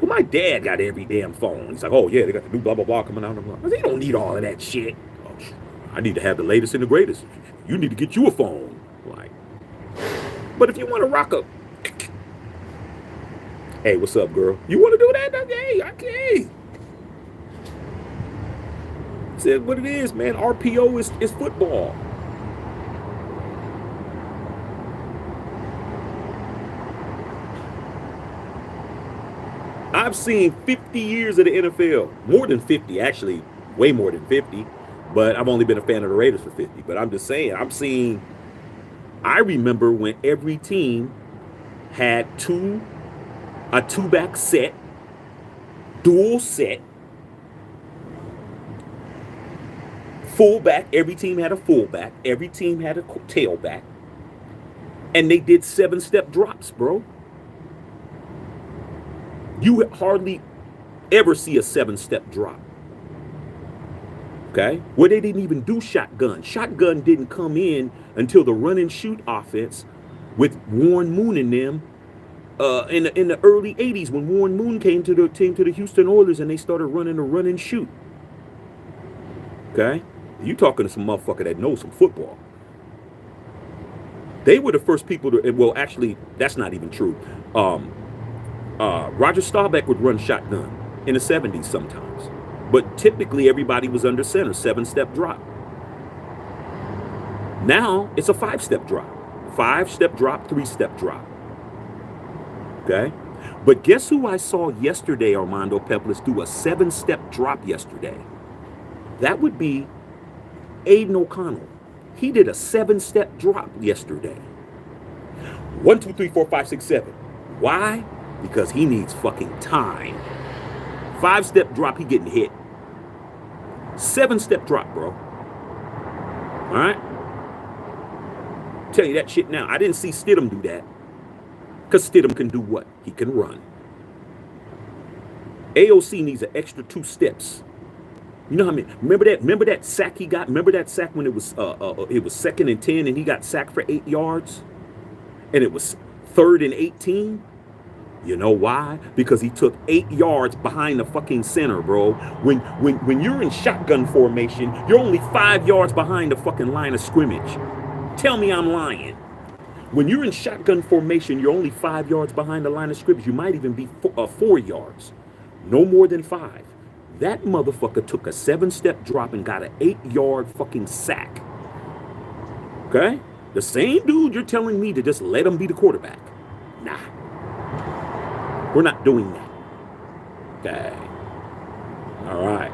Well, my dad got every damn phone. He's like, oh yeah, they got the new blah, blah, blah coming out. I said, you don't need all of that shit. Oh, I need to have the latest and the greatest. You need to get you a phone. Like, but if you want to rock up, hey, what's up, girl? You want to do that? Hey, okay. Said what it is, man. RPO is football. I've seen 50 years of the NFL. More than 50, actually. way more than 50. But I've only been a fan of the Raiders for 50. But I'm just saying, I remember when every team had a two-back set, dual set, fullback. Every team had a fullback. Every team had a tailback. And they did 7-step drops, bro. You hardly ever see a 7-step drop. Okay? Well, they didn't even do shotgun. Shotgun didn't come in until the run and shoot offense with Warren Moon in them in the early 80s when Warren Moon came to the Houston Oilers and they started running a run and shoot. Okay? You talking to some motherfucker that knows some football. They were the first people to, well, actually, that's not even true. Roger Staubach would run shotgun in the 70s sometimes. But typically everybody was under center, 7-step drop. Now it's a 5-step drop. 5-step drop, 3-step drop. Okay? But guess who I saw yesterday, Armando Peplis, do a 7-step drop yesterday? That would be Aiden O'Connell. He did a 7-step drop yesterday. 1, 2, 3, 4, 5, 6, 7. Why? Because he needs fucking time. 5-step drop, he getting hit. 7-step drop, bro. All right? Tell you that shit now. I didn't see Stidham do that. Because Stidham can do what? He can run. AOC needs an extra 2 steps. You know how many? Remember that sack he got? Remember that sack when it was 2nd and 10 and he got sacked for 8 yards? And it was 3rd and 18? You know why? Because he took 8 yards behind the fucking center, bro. When you're in shotgun formation, you're only 5 yards behind the fucking line of scrimmage. Tell me I'm lying. When you're in shotgun formation, you're only 5 yards behind the line of scrimmage. You might even be 4 yards. No more than 5. That motherfucker took a 7-step drop and got an 8-yard fucking sack. Okay? The same dude you're telling me to just let him be the quarterback. Nah. We're not doing that. Okay. All right.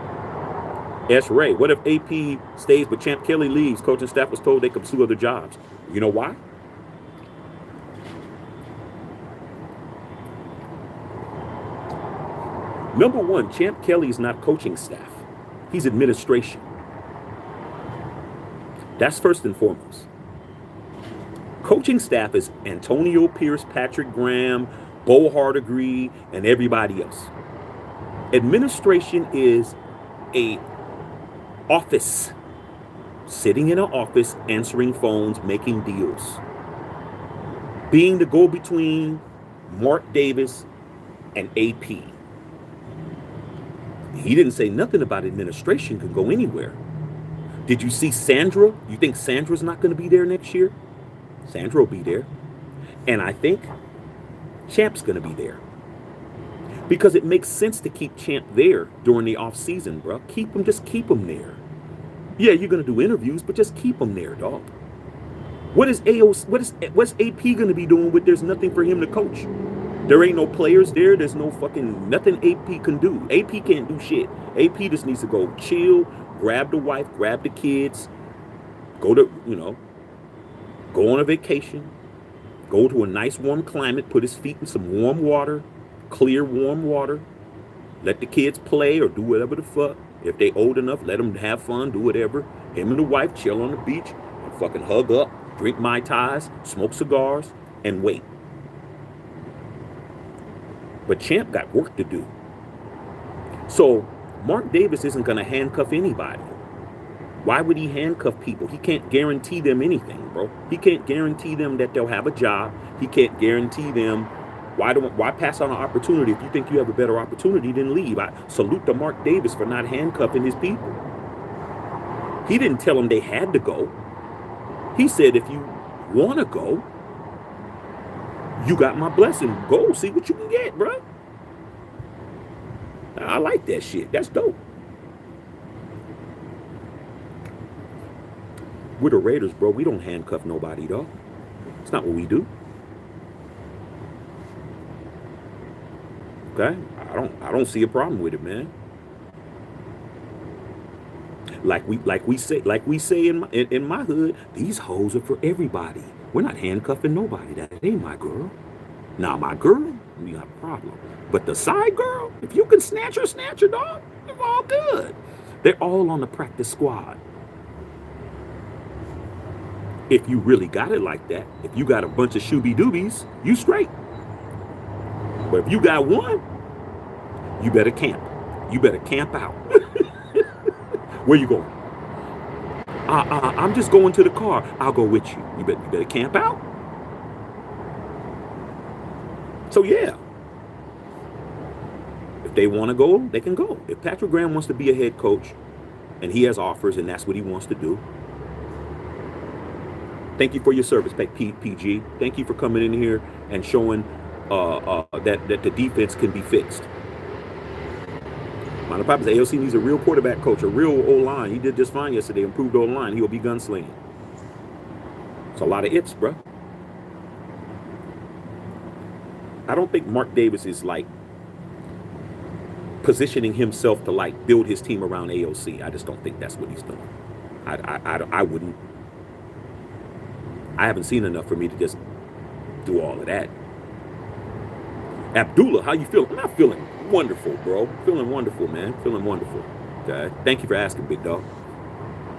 S. Ray, what if AP stays but Champ Kelly leaves? Coaching staff was told they could pursue other jobs. You know why? Number one, Champ Kelly is not coaching staff. He's administration. That's first and foremost. Coaching staff is Antonio Pierce, Patrick Graham, Bo Hardegree, and everybody else. Administration is a office. Sitting in an office, answering phones, making deals. Being the go-between Mark Davis and AP. He didn't say nothing about administration could go anywhere. Did you see Sandra? You think Sandra's not going to be there next year? Sandra will be there. And I think Champ's going to be there. Because it makes sense to keep Champ there during the off season, bro. Just keep him there. Yeah, you're going to do interviews, but just keep him there, dog. What's AP going to be doing with there's nothing for him to coach? There ain't no players there. There's no fucking nothing AP can do. AP can't do shit. AP just needs to go chill, grab the wife, grab the kids, go on a vacation, go to a nice warm climate, put his feet in some warm water, clear warm water, let the kids play or do whatever the fuck. If they old enough, let them have fun, do whatever. Him and the wife chill on the beach and fucking hug up, drink Mai Tais, smoke cigars, and wait. But Champ got work to do. So Mark Davis isn't going to handcuff anybody. Why would he handcuff people? He can't guarantee them anything, bro. He can't guarantee them that they'll have a job. He can't guarantee them. Why pass on an opportunity if you think you have a better opportunity than leave? I salute to Mark Davis for not handcuffing his people. He didn't tell them they had to go. He said, if you want to go, you got my blessing. Go see what you can get, bro. I like that shit. That's dope. We're the Raiders, bro. We don't handcuff nobody, though. It's not what we do. Okay? I don't see a problem with it, man. Like we say in my hood, these hoes are for everybody. We're not handcuffing nobody. That ain't my girl. Now my girl, we got a problem. But the side girl, if you can snatch her, dog, it's all good. They're all on the practice squad. If you really got it like that, if you got a bunch of shooby doobies, you straight. But if you got one, you better camp. You better camp out. Where you going? I'm just going to the car. I'll go with you. You better camp out. So yeah, if they want to go, they can go. If Patrick Graham wants to be a head coach, and he has offers, and that's what he wants to do. Thank you for your service, PG. Thank you for coming in here and showing that the defense can be fixed. Mind the Papa, AOC needs a real quarterback coach, a real O-line. He did just fine yesterday, improved O-line. He will be gunslinging. It's a lot of ifs, bro. I don't think Mark Davis is like positioning himself to like build his team around AOC. I just don't think that's what he's doing. I wouldn't. I haven't seen enough for me to just do all of that. Abdullah, how you feeling? I'm not feeling wonderful, bro. Feeling wonderful, man. Feeling wonderful. Okay. Thank you for asking, big dog.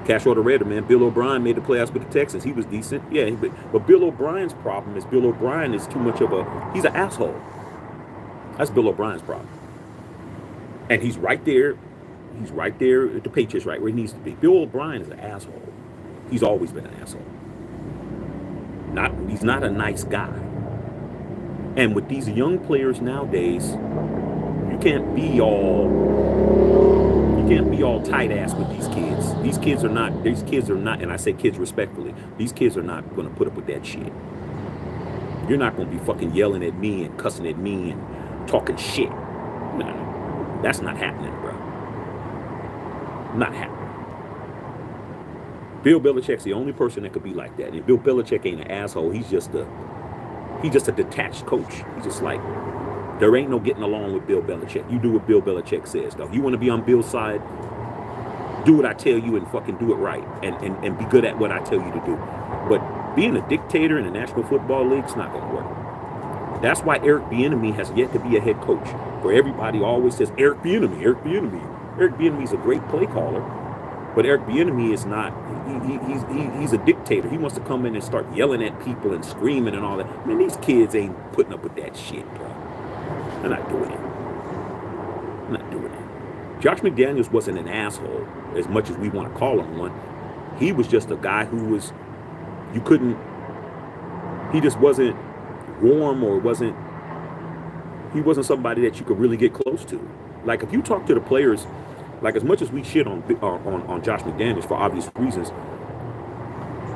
Cash order Raider, man. Bill O'Brien made the playoffs with the Texans. He was decent. Yeah, but Bill O'Brien's problem is Bill O'Brien is too much of he's an asshole. That's Bill O'Brien's problem. And he's right there. He's right there at the Patriots, right where he needs to be. Bill O'Brien is an asshole. He's always been an asshole. He's not a nice guy. And with these young players nowadays, you can't be all tight ass with these kids. These kids are not, and I say kids respectfully, these kids are not going to put up with that shit. You're not going to be fucking yelling at me and cussing at me and talking shit. No, that's not happening, bro. Not happening. Bill Belichick's the only person that could be like that. And if Bill Belichick ain't an asshole, he's just a detached coach. He's just like, there ain't no getting along with Bill Belichick. You do what Bill Belichick says, though. You want to be on Bill's side, do what I tell you and fucking do it right. And be good at what I tell you to do. But being a dictator in the National Football League's not going to work. That's why Eric Bieniemy has yet to be a head coach. Where everybody always says, Eric Bieniemy, Eric Bieniemy. Eric Bieniemy's a great play caller. But Eric Bieniemy is not, he's a dictator. He wants to come in and start yelling at people and screaming and all that. Man, these kids ain't putting up with that shit, bro. They're not doing it. They're not doing it. Josh McDaniels wasn't an asshole as much as we want to call him one. He was just a guy who was, he just wasn't warm or he wasn't somebody that you could really get close to. Like if you talk to the players, like as much as we shit on Josh McDaniels for obvious reasons,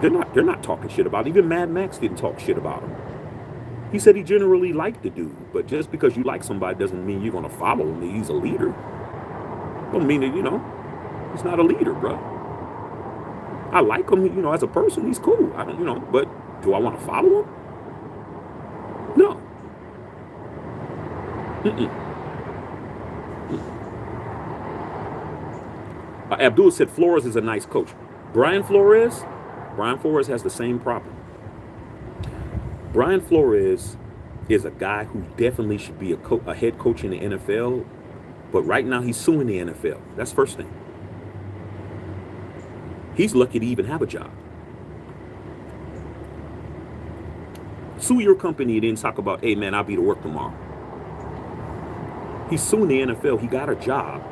they're not talking shit about it. Even Mad Max didn't talk shit about him. He said he generally liked the dude, but just because you like somebody doesn't mean you're gonna follow him. He's a leader. Don't mean that, he's not a leader, bro. I like him, as a person, he's cool. I don't, but do I want to follow him? No. Abdul said Flores is a nice coach. Brian Flores has the same problem. Brian Flores is a guy who definitely should be a head coach in the NFL, but right now he's suing the NFL. That's first thing. He's lucky to even have a job. Sue your company and then talk about, hey man, I'll be to work tomorrow. He's suing the NFL. He got a job,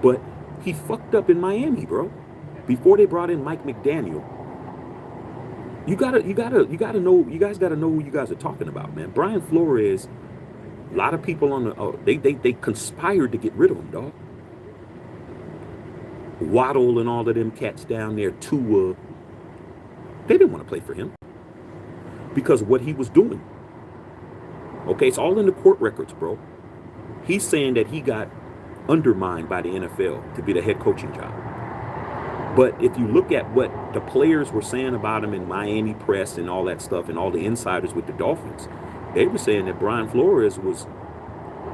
but he fucked up in Miami, bro. Before they brought in Mike McDaniel. You gotta know, you guys gotta know who you guys are talking about, man. Brian Flores, a lot of people on the they conspired to get rid of him, dog. Waddle and all of them cats down there, Tua, they didn't want to play for him because of what he was doing. Okay, it's all in the court records, bro. He's saying that he got undermined by the NFL to be the head coaching job. But if you look at what the players were saying about him in Miami press and all that stuff and all the insiders with the Dolphins, they were saying that Brian Flores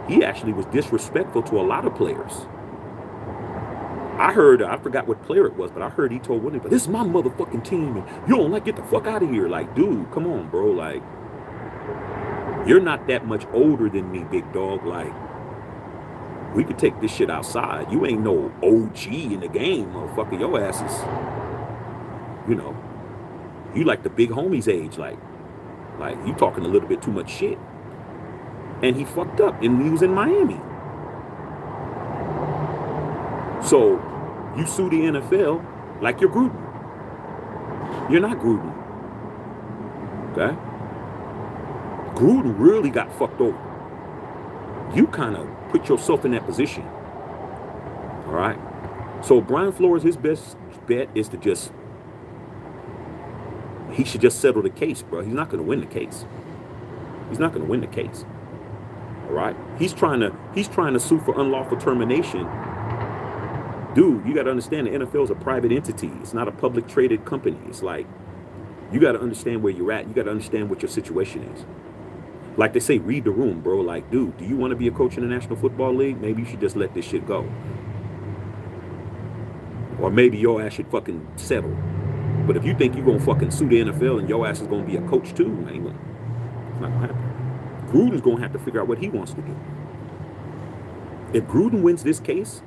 he actually was disrespectful to a lot of players. I heard, I forgot what player it was, but I heard he told Whitney, but this is my motherfucking team, and you don't like, get the fuck out of here. Like, dude, come on, bro. Like, you're not that much older than me, big dog. Like, we could take this shit outside. You ain't no OG in the game, motherfucker. Your ass is, you know, you like the big homies age. Like you talking a little bit too much shit. And he fucked up, and he was in Miami. So you sue the NFL like you're Gruden. You're not Gruden. Okay? Gruden really got fucked over. You kind of put yourself in that position. All right? So Brian Flores, his best bet is to just, he should just settle the case, bro. He's not going to win the case. He's not going to win the case. All right? He's trying to sue for unlawful termination. Dude, you got to understand the NFL is a private entity. It's not a public traded company. It's like, you got to understand where you're at. You got to understand what your situation is. Like they say, read the room, bro. Like, dude, do you want to be a coach in the National Football League? Maybe you should just let this shit go. Or maybe your ass should fucking settle. But if you think you're going to fucking sue the NFL and your ass is going to be a coach too, man, it's not going to happen. Gruden's going to have to figure out what he wants to do. If Gruden wins this case,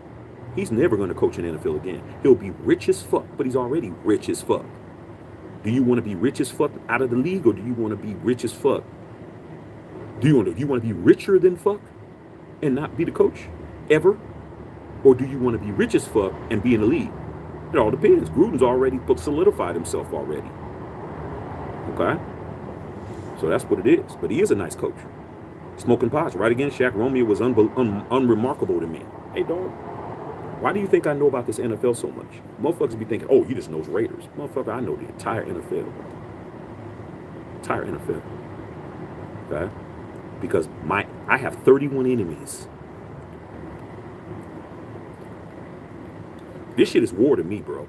he's never going to coach in the NFL again. He'll be rich as fuck, but he's already rich as fuck. Do you want to be rich as fuck out of the league, or do you want to be rich as fuck? Do you want to be richer than fuck and not be the coach ever? Or do you want to be rich as fuck and be in the league? It all depends. Gruden's already solidified himself already. Okay? So that's what it is. But he is a nice coach. Smoking pots. Right again, Shaq Romeo was unremarkable to me. Hey, dog. Why do you think I know about this NFL so much? Motherfuckers be thinking, oh, he just knows Raiders. Motherfucker, I know the entire NFL. Entire NFL. Okay? Because I have 31 enemies. This shit is war to me, bro.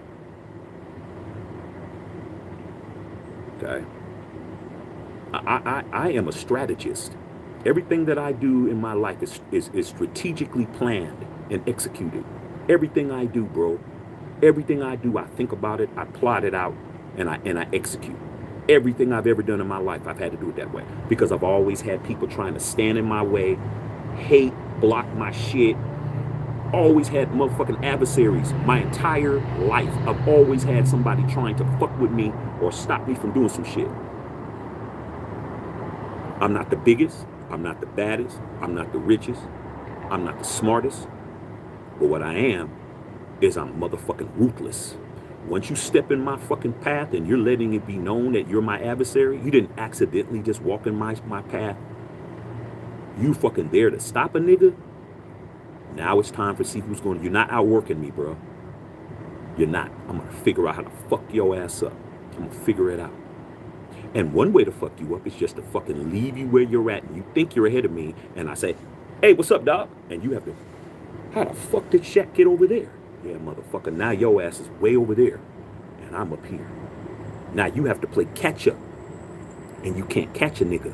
Okay? I am a strategist. Everything that I do in my life is strategically planned and executed. Everything I do, bro. Everything I do, I think about it, I plot it out, and I execute. Everything I've ever done in my life, I've had to do it that way. Because I've always had people trying to stand in my way, hate, block my shit. Always had motherfucking adversaries. My entire life, I've always had somebody trying to fuck with me or stop me from doing some shit. I'm not the biggest. I'm not the baddest. I'm not the richest. I'm not the smartest. But what I am is I'm motherfucking ruthless. Once you step in my fucking path and you're letting it be known that you're my adversary, you didn't accidentally just walk in my path. You fucking there to stop a nigga. Now it's time for see who's going to. You're not outworking me, bro. You're not. I'm going to figure out how to fuck your ass up. I'm going to figure it out. And one way to fuck you up is just to fucking leave you where you're at. And you think you're ahead of me. And I say, hey, what's up, dog? And you have to, how the fuck did Shaq get over there? Yeah, motherfucker, now your ass is way over there. And I'm up here. Now you have to play catch up. And you can't catch a nigga.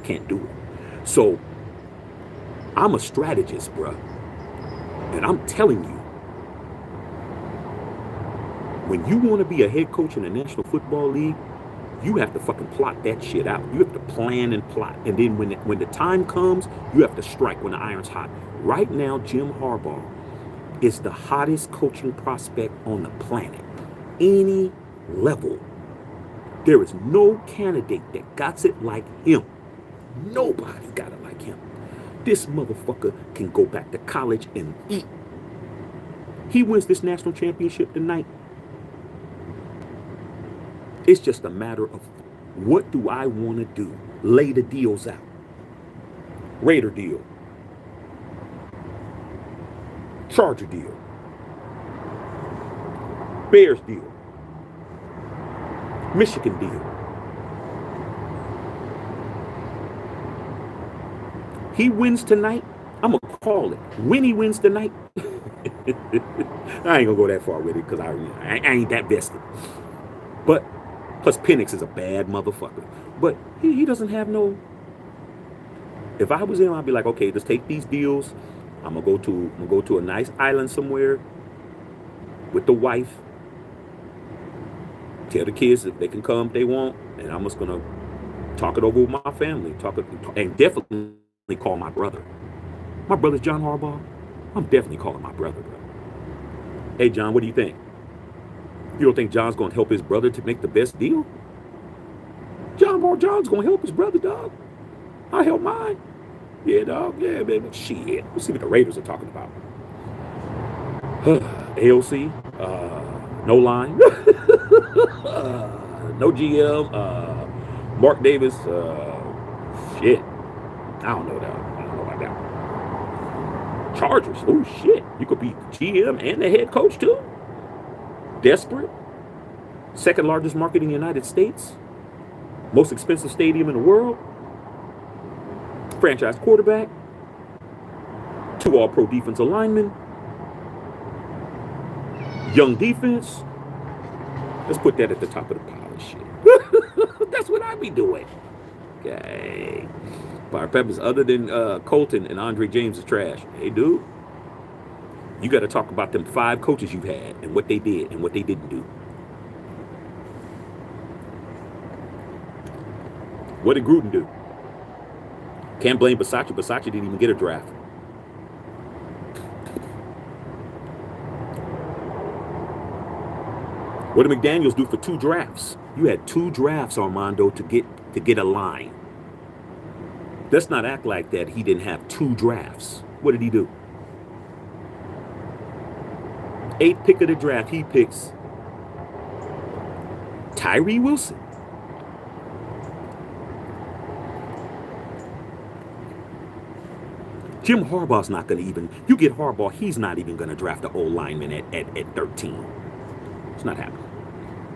Can't do it. So, I'm a strategist, bruh. And I'm telling you, when you want to be a head coach in the National Football League, you have to fucking plot that shit out. You have to plan and plot. And then when the time comes, you have to strike when the iron's hot. Right now, Jim Harbaugh is the hottest coaching prospect on the planet. Any level. There is no candidate that got it like him. Nobody got it like him. This motherfucker can go back to college and eat. He wins this national championship tonight. It's just a matter of what do I want to do? Lay the deals out. Raider deal. Charger deal. Bears deal. Michigan deal. He wins tonight, I'm going to call it. When he wins tonight, I ain't going to go that far with it because I ain't that vested. But, plus Penix is a bad motherfucker. But he doesn't have no... If I was him, I'd be like, okay, let's take these deals. I'm going to go to a nice island somewhere. with the wife. Tell the kids if they can come if they want, and I'm just gonna talk it over with my family. And definitely call my brother. My brother's John Harbaugh. I'm definitely calling my brother, bro. Hey, John, what do you think? You don't think John's gonna help his brother to make the best deal? John's gonna help his brother, dog. I help mine. Yeah, dog. Yeah, baby. Shit. Let's see what the Raiders are talking about. AOC. No line. No GM. Mark Davis. Shit. I don't know that. I don't know about that. Chargers. Oh, shit. You could be GM and the head coach, too. Desperate. Second largest market in the United States. Most expensive stadium in the world. Franchise quarterback. 2 all-pro defensive linemen. Young defense. Let's put that at the top of the pile of shit. That's what I be doing. Okay. Fire Peppers, other than Colton and Andre James, is trash. Hey, dude. You got to talk about them 5 coaches you've had and what they did and what they didn't do. What did Gruden do? Can't blame Bisaccia. Bisaccia didn't even get a draft. What did McDaniels do for 2 drafts? You had 2 drafts, Armando, to get a line. Let's not act like that he didn't have 2 drafts. What did he do? 8th pick of the draft, he picks Tyree Wilson. Jim Harbaugh's not going to even, you get Harbaugh, he's not even going to draft an old lineman at 13. It's not happening.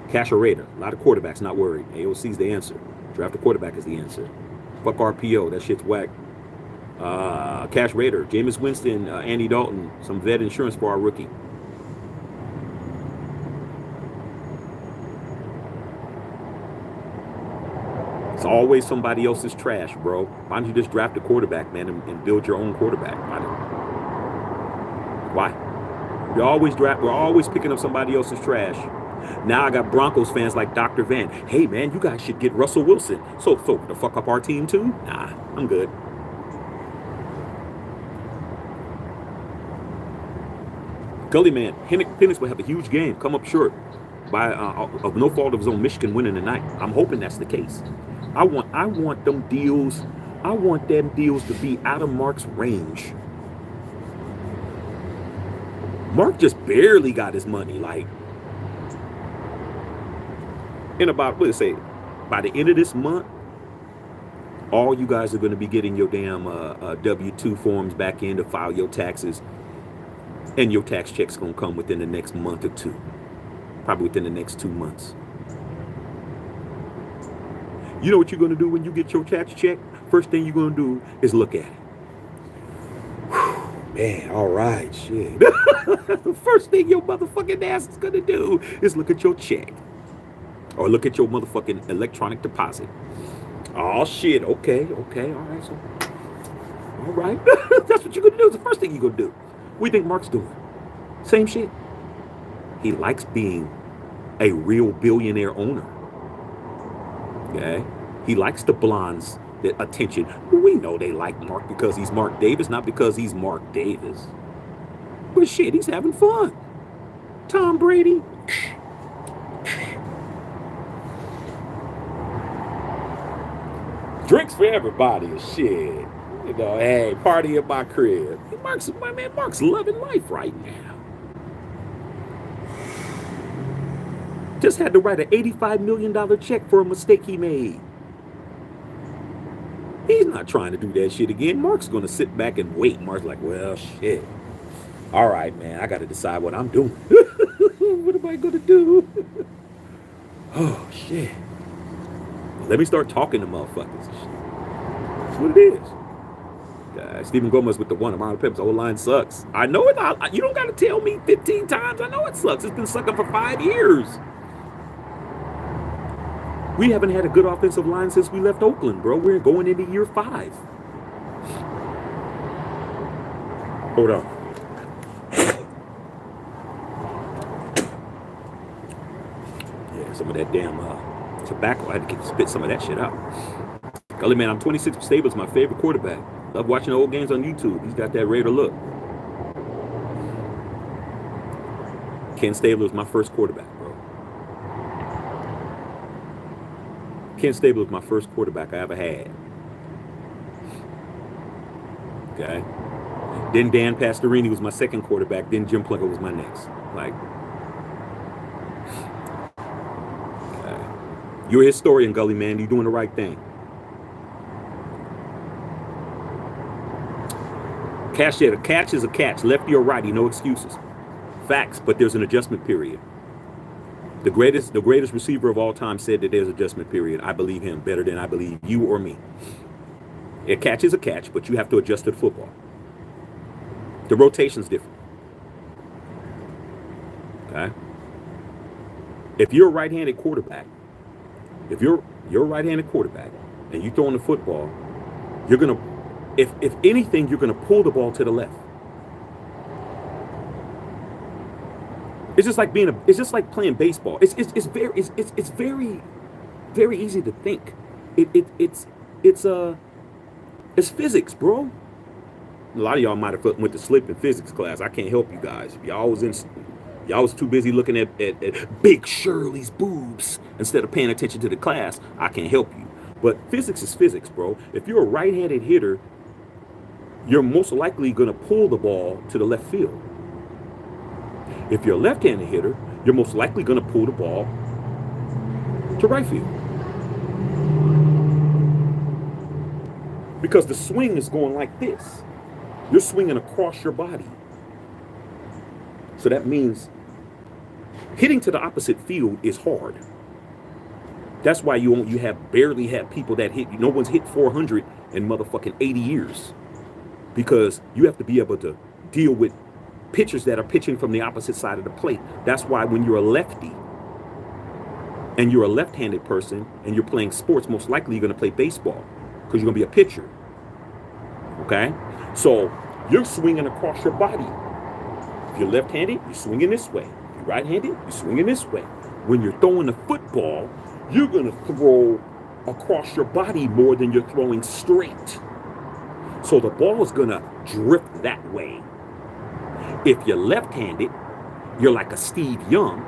Cash or Raider, a lot of quarterbacks not worried. AOC's the answer. Draft a quarterback is the answer. Fuck RPO, that shit's whack. Cash Raider, Jameis Winston, Andy Dalton, some vet insurance for our rookie. It's always somebody else's trash, bro. Why don't you just draft a quarterback, man, and build your own quarterback? Why? We're always picking up somebody else's trash. Now I got Broncos fans like Dr. Van. Hey, man, you guys should get Russell Wilson. So to fuck up our team too? Nah, I'm good. Gully man, Penix will have a huge game, come up short by of no fault of his own, Michigan winning tonight. I'm hoping that's the case. I want them deals. I want them deals to be out of Mark's range. Mark just barely got his money. Like, in about, what did it say? By the end of this month, all you guys are going to be getting your damn W-2 forms back in to file your taxes. And your tax check's going to come within the next month or 2. Probably within the next 2 months. You know what you're going to do when you get your tax check? First thing you're going to do is look at it. Whew, man, all right, shit. The first thing your motherfucking ass is going to do is look at your check. Or look at your motherfucking electronic deposit. Oh, shit, okay, all right, so. All right. That's what you're going to do. It's the first thing you're going to do. What do you think Mark's doing? Same shit. He likes being a real billionaire owner. Okay? He likes the blondes, the attention. We know they like Mark because he's Mark Davis, not because he's Mark Davis. But shit, he's having fun. Tom Brady. Drinks for everybody and shit. You know, hey, party at my crib. Mark's loving life right now. Just had to write an $85 million check for a mistake he made. He's not trying to do that shit again. Mark's going to sit back and wait. Mark's like, well, shit. All right, man, I got to decide what I'm doing. What am I going to do? Oh, shit. Let me start talking to motherfuckers. That's what it is. Stephen Gomez with the one. Amount of Pips. O-line sucks. I know it. You don't got to tell me 15 times. I know it sucks. It's been sucking for 5 years. We haven't had a good offensive line since we left Oakland, bro. We're going into year 5. Hold on. Some of that damn tobacco. I had to spit some of that shit out. Gully man, I'm 26. Stabler's my favorite quarterback. Love watching old games on YouTube. He's got that Raider look. Ken Stabler was my first quarterback, bro. Ken Stabler was my first quarterback I ever had. Okay. Then Dan Pastorini was my second quarterback. Then Jim Plunkett was my next. Like, okay. You're a historian, Gully man. You're doing the right thing. Catch it. A catch is a catch. Lefty or righty, no excuses. Facts, but there's an adjustment period. The greatest receiver of all time said that there's an adjustment period. I believe him better than I believe you or me. A catch is a catch, but you have to adjust to the football. The rotation's different. Okay? If you're a right-handed quarterback, and you're throwing the football, you're gonna, if anything, you're gonna pull the ball to the left. It's just like playing baseball. It's very, very easy to think. It's physics, bro. A lot of y'all might have went to slip in physics class. I can't help you guys. Y'all was too busy looking at Big Shirley's boobs instead of paying attention to the class. I can't help you. But physics is physics, bro. If you're a right-handed hitter, you're most likely going to pull the ball to the left field. If you're a left-handed hitter, you're most likely going to pull the ball to right field. Because the swing is going like this. You're swinging across your body. So that means hitting to the opposite field is hard. That's why you barely have people that hit. No one's hit 400 in motherfucking 80 years. Because you have to be able to deal with pitchers that are pitching from the opposite side of the plate. That's why when you're a lefty and you're a left-handed person and you're playing sports, most likely you're going to play baseball because you're going to be a pitcher. Okay? So you're swinging across your body. If you're left-handed, you're swinging this way. If you're right-handed, you're swinging this way. When you're throwing the football, you're going to throw across your body more than you're throwing straight. So the ball is going to drift that way. If you're left-handed, you're like a Steve Young,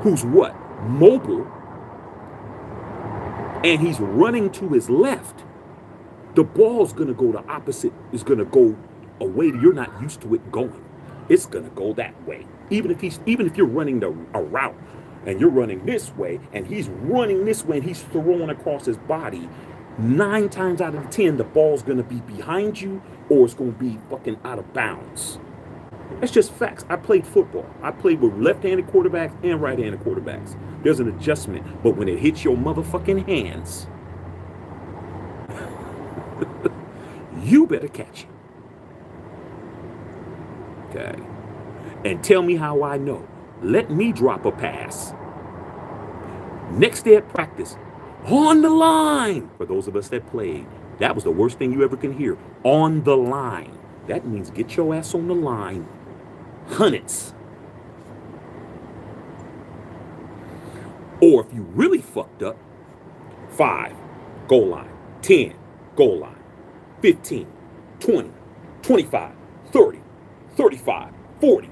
who's what? Mobile, and he's running to his left. The ball's gonna go the opposite, is gonna go a way that you're not used to it going. It's gonna go that way. Even if you're running a route and you're running this way and he's running this way and he's throwing across his body, 9 times out of 10, the ball's gonna be behind you or it's gonna be fucking out of bounds. That's just facts. I played football. I played with left-handed quarterbacks and right-handed quarterbacks. There's an adjustment, but when it hits your motherfucking hands, you better catch it. Okay. And tell me how I know. Let me drop a pass. Next day at practice, on the line. For those of us that played, that was the worst thing you ever can hear. On the line. That means get your ass on the line. Hundreds. Or if you really fucked up, 5, goal line, 10, goal line, 15, 20, 25, 30, 35, 40,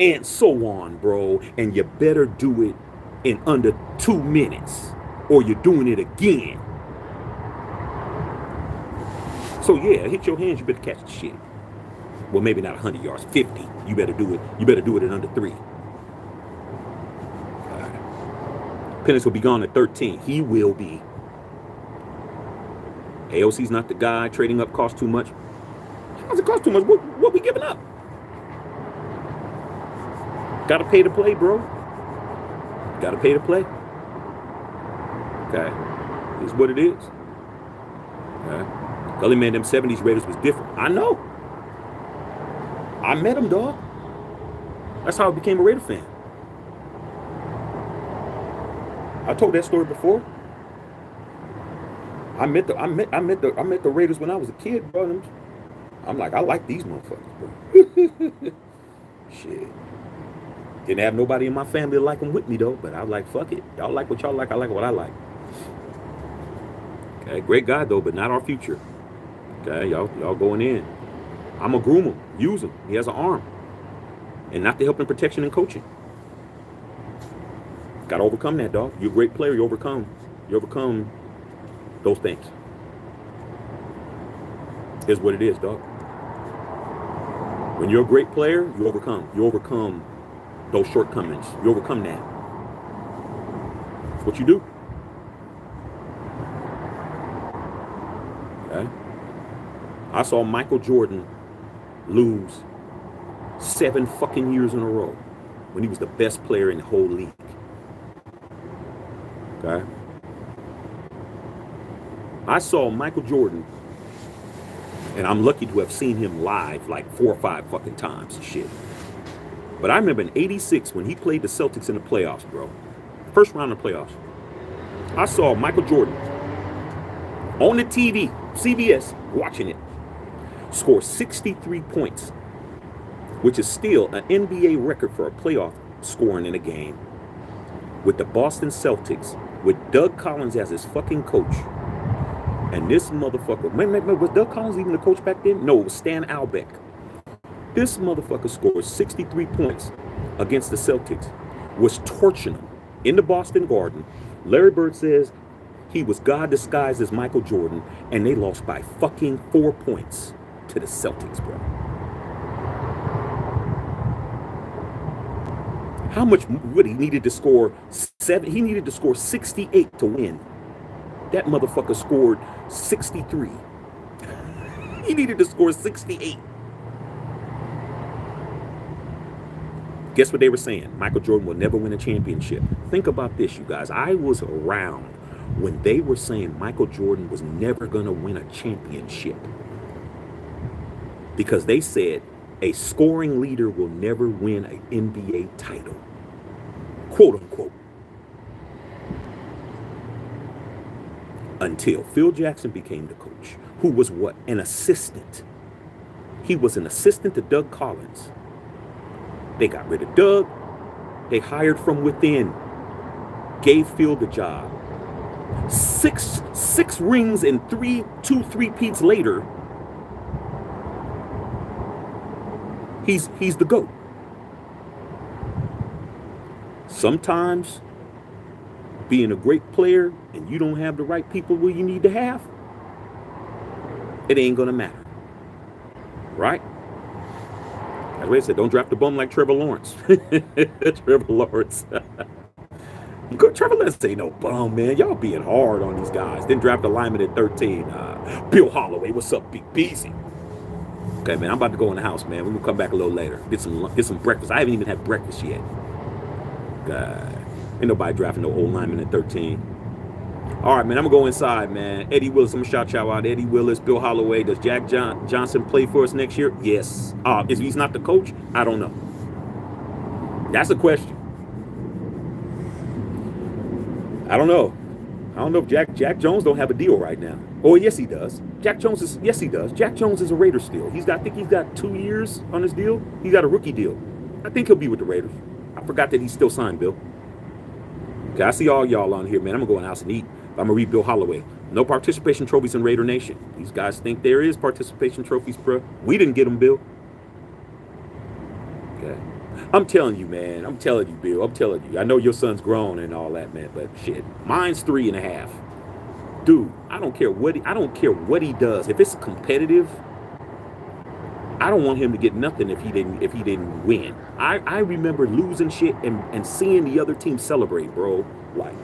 and so on, bro. And you better do it in under 2 minutes or you're doing it again. So yeah, hit your hands, you better catch the shit. Well, maybe not 100 yards, 50. You better do it. You better do it in under 3. All right. Penix will be gone at 13. He will be. AOC's not the guy. Trading up costs too much. How does it cost too much? What we giving up? Gotta pay to play, bro. Gotta pay to play. Okay. It's what it is. Okay. Gully man, them 70s Raiders was different. I know. I met him, dog. That's how I became a Raider fan. I told that story before. I met the Raiders when I was a kid, bro. I'm like, I like these motherfuckers, bro. Shit. Didn't have nobody in my family to like them with me though, but I was like, fuck it. Y'all like what y'all like. I like what I like. Okay, great guy though, but not our future. Okay, y'all going in. I'm gonna groom him, use him. He has an arm, and not to help in protection and coaching. Got to overcome that, dog. You're a great player. You overcome those things. Here's what it is, dog. When you're a great player, you overcome those shortcomings. You overcome that. It's what you do. Okay. I saw Michael Jordan lose 7 fucking years in a row when he was the best player in the whole league. Okay. I saw Michael Jordan, and I'm lucky to have seen him live like 4 or 5 fucking times and shit. But I remember in '86 when he played the Celtics in the playoffs, bro. First round of the playoffs. I saw Michael Jordan on the TV, CBS, watching it, score 63 points, which is still an NBA record for a playoff scoring in a game, with the Boston Celtics, with Doug Collins as his fucking coach. And this motherfucker, was Doug Collins even the coach back then? No, it was Stan Albeck. This motherfucker scored 63 points against the Celtics, was torching them in the Boston Garden. Larry Bird says he was God disguised as Michael Jordan, and they lost by fucking 4 points to the Celtics, bro. How much would he needed to score? He needed to score 68 to win. That motherfucker scored 63. He needed to score 68. Guess what they were saying? Michael Jordan will never win a championship. Think about this, you guys. I was around when they were saying Michael Jordan was never going to win a championship, because they said a scoring leader will never win an NBA title, quote unquote. Until Phil Jackson became the coach, who was what? An assistant. He was an assistant to Doug Collins. They got rid of Doug. They hired from within. Gave Phil the job. Six rings and 2 3-peats later, he's the GOAT. Sometimes being a great player and you don't have the right people where you need to have, it ain't gonna matter. Right? As I said, don't draft a bum like Trevor Lawrence. Trevor Lawrence. Trevor Lawrence ain't no bum, man. Y'all being hard on these guys. Then draft a lineman at 13. Bill Holloway, what's up, Big Beezy? Okay, man, I'm about to go in the house, man. We're gonna come back a little later. Get some breakfast. I haven't even had breakfast yet. God, ain't nobody drafting no old lineman at 13. All right, man, I'm gonna go inside, man. Eddie Willis, I'm gonna shout y'all out. Eddie Willis, Bill Holloway. Does Jack Johnson play for us next year? Yes. If he's not the coach, I don't know. That's a question. I don't know. I don't know if Jack Jones don't have a deal right now. Oh, yes, he does. Yes, he does. Jack Jones is a Raider still. I think he's got 2 years on his deal. He got a rookie deal. I think he'll be with the Raiders. I forgot that he's still signed, Bill. Okay, I see all y'all on here, man. I'm gonna go in the house and eat. I'm gonna read Bill Holloway. No participation trophies in Raider Nation. These guys think there is participation trophies, bro. We didn't get them, Bill. Okay. I'm telling you, man. I'm telling you, Bill. I'm telling you. I know your son's grown and all that, man, but shit. Mine's 3.5. Dude, I don't care what he does. If it's competitive, I don't want him to get nothing if he didn't win. I remember losing shit and seeing the other team celebrate, bro. Like,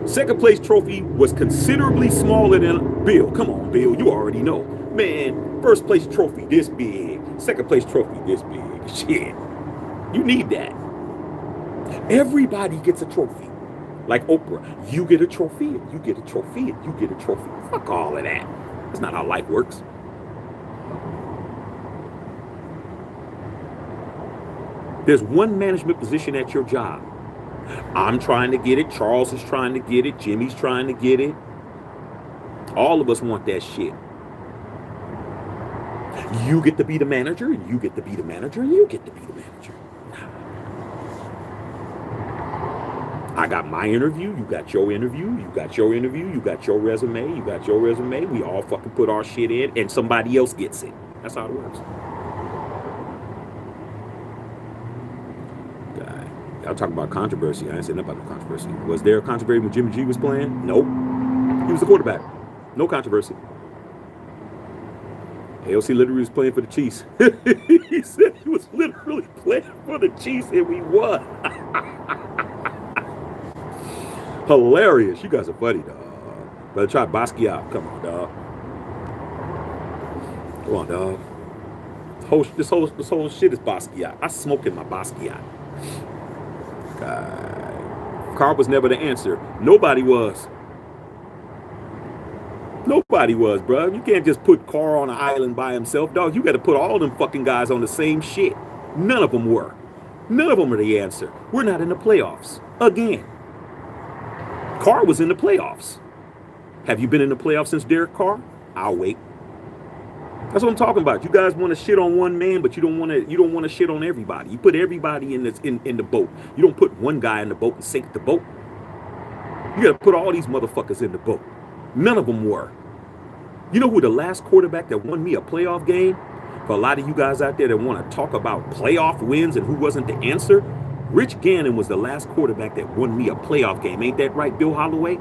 second place trophy was considerably smaller than Bill. Come on, Bill, you already know. Man, first place trophy this big. Second place trophy this big. Shit. You need that. Everybody gets a trophy. Like Oprah, you get a trophy, you get a trophy, you get a trophy. Fuck all of that. That's not how life works. There's one management position at your job. I'm trying to get it. Charles is trying to get it. Jimmy's trying to get it. All of us want that shit. You get to be the manager, and you get to be the manager, and you get to be the manager. I got my interview, you got your interview, you got your interview, you got your resume, you got your resume. We all fucking put our shit in, and somebody else gets it. That's how it works. Y'all talking about controversy. I ain't saying nothing about no controversy. Was there a controversy when Jimmy G was playing? Nope. He was the quarterback. No controversy. AOC literally was playing for the Chiefs. He said he was literally playing for the Chiefs and we won. Hilarious. You guys are funny, dog. Better try Basquiat. Come on, dog. Come on, dog. This whole shit is Basquiat. I smoke in my Basquiat. God. Carr was never the answer. Nobody was. Nobody was, bro. You can't just put Carr on an island by himself, dog. You got to put all them fucking guys on the same shit. None of them were. None of them are the answer. We're not in the playoffs. Again. Carr was in the playoffs. Have you been in the playoffs since Derek Carr? I'll wait. That's what I'm talking about. You guys want to shit on one man, but you don't want to shit on everybody. You put everybody in the boat. You don't put one guy in the boat and sink the boat. You got to put all these motherfuckers in the boat. None of them were. You know who the last quarterback that won me a playoff game? For a lot of you guys out there that want to talk about playoff wins and who wasn't the answer, Rich Gannon was the last quarterback that won me a playoff game. Ain't that right, Bill Holloway?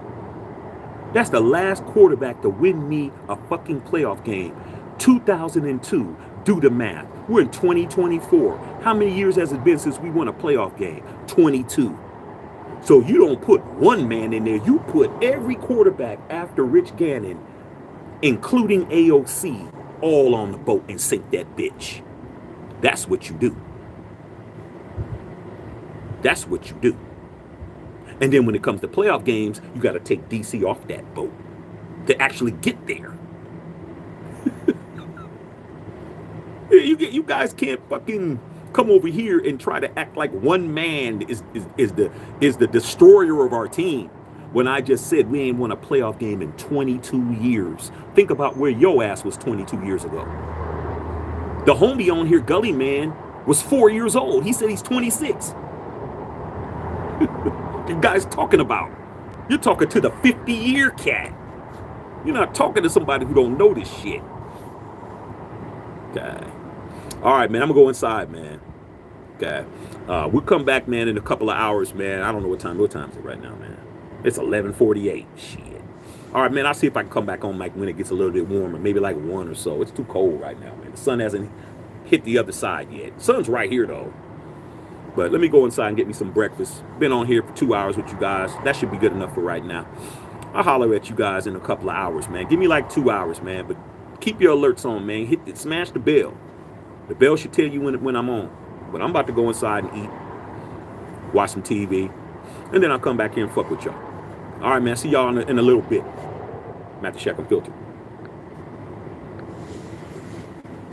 That's the last quarterback to win me a fucking playoff game. 2002. Do the math. We're in 2024. How many years has it been since we won a playoff game? 22. So you don't put one man in there. You put every quarterback after Rich Gannon, including AOC, all on the boat and sink that bitch. That's what you do. That's what you do. And then when it comes to playoff games, you got to take DC off that boat to actually get there. You guys can't fucking come over here and try to act like one man is the destroyer of our team. When I just said we ain't won a playoff game in 22 years. Think about where your ass was 22 years ago. The homie on here, Gully Man, was 4 years old. He said he's 26. You guys talking about? You're talking to the 50-year cat. You're not talking to somebody who don't know this shit. Okay. All right, man. I'm gonna go inside, man. Okay. We'll come back, man, in a couple of hours, man. I don't know what time. What time is it right now, man? It's 11:48. Shit. All right, man. I'll see if I can come back on, Mike, when it gets a little bit warmer. Maybe like 1 or so. It's too cold right now, man. The sun hasn't hit the other side yet. The sun's right here, though. But let me go inside and get me some breakfast. Been on here for 2 hours with you guys. That should be good enough for right now. I'll holler at you guys in a couple of hours, man. Give me like 2 hours, man. But keep your alerts on, man. Hit it, smash the bell. The bell should tell you when I'm on. But I'm about to go inside and eat, watch some TV, and then I'll come back here and fuck with y'all. All right, man. See y'all in a little bit. I'm at the Check and Filter.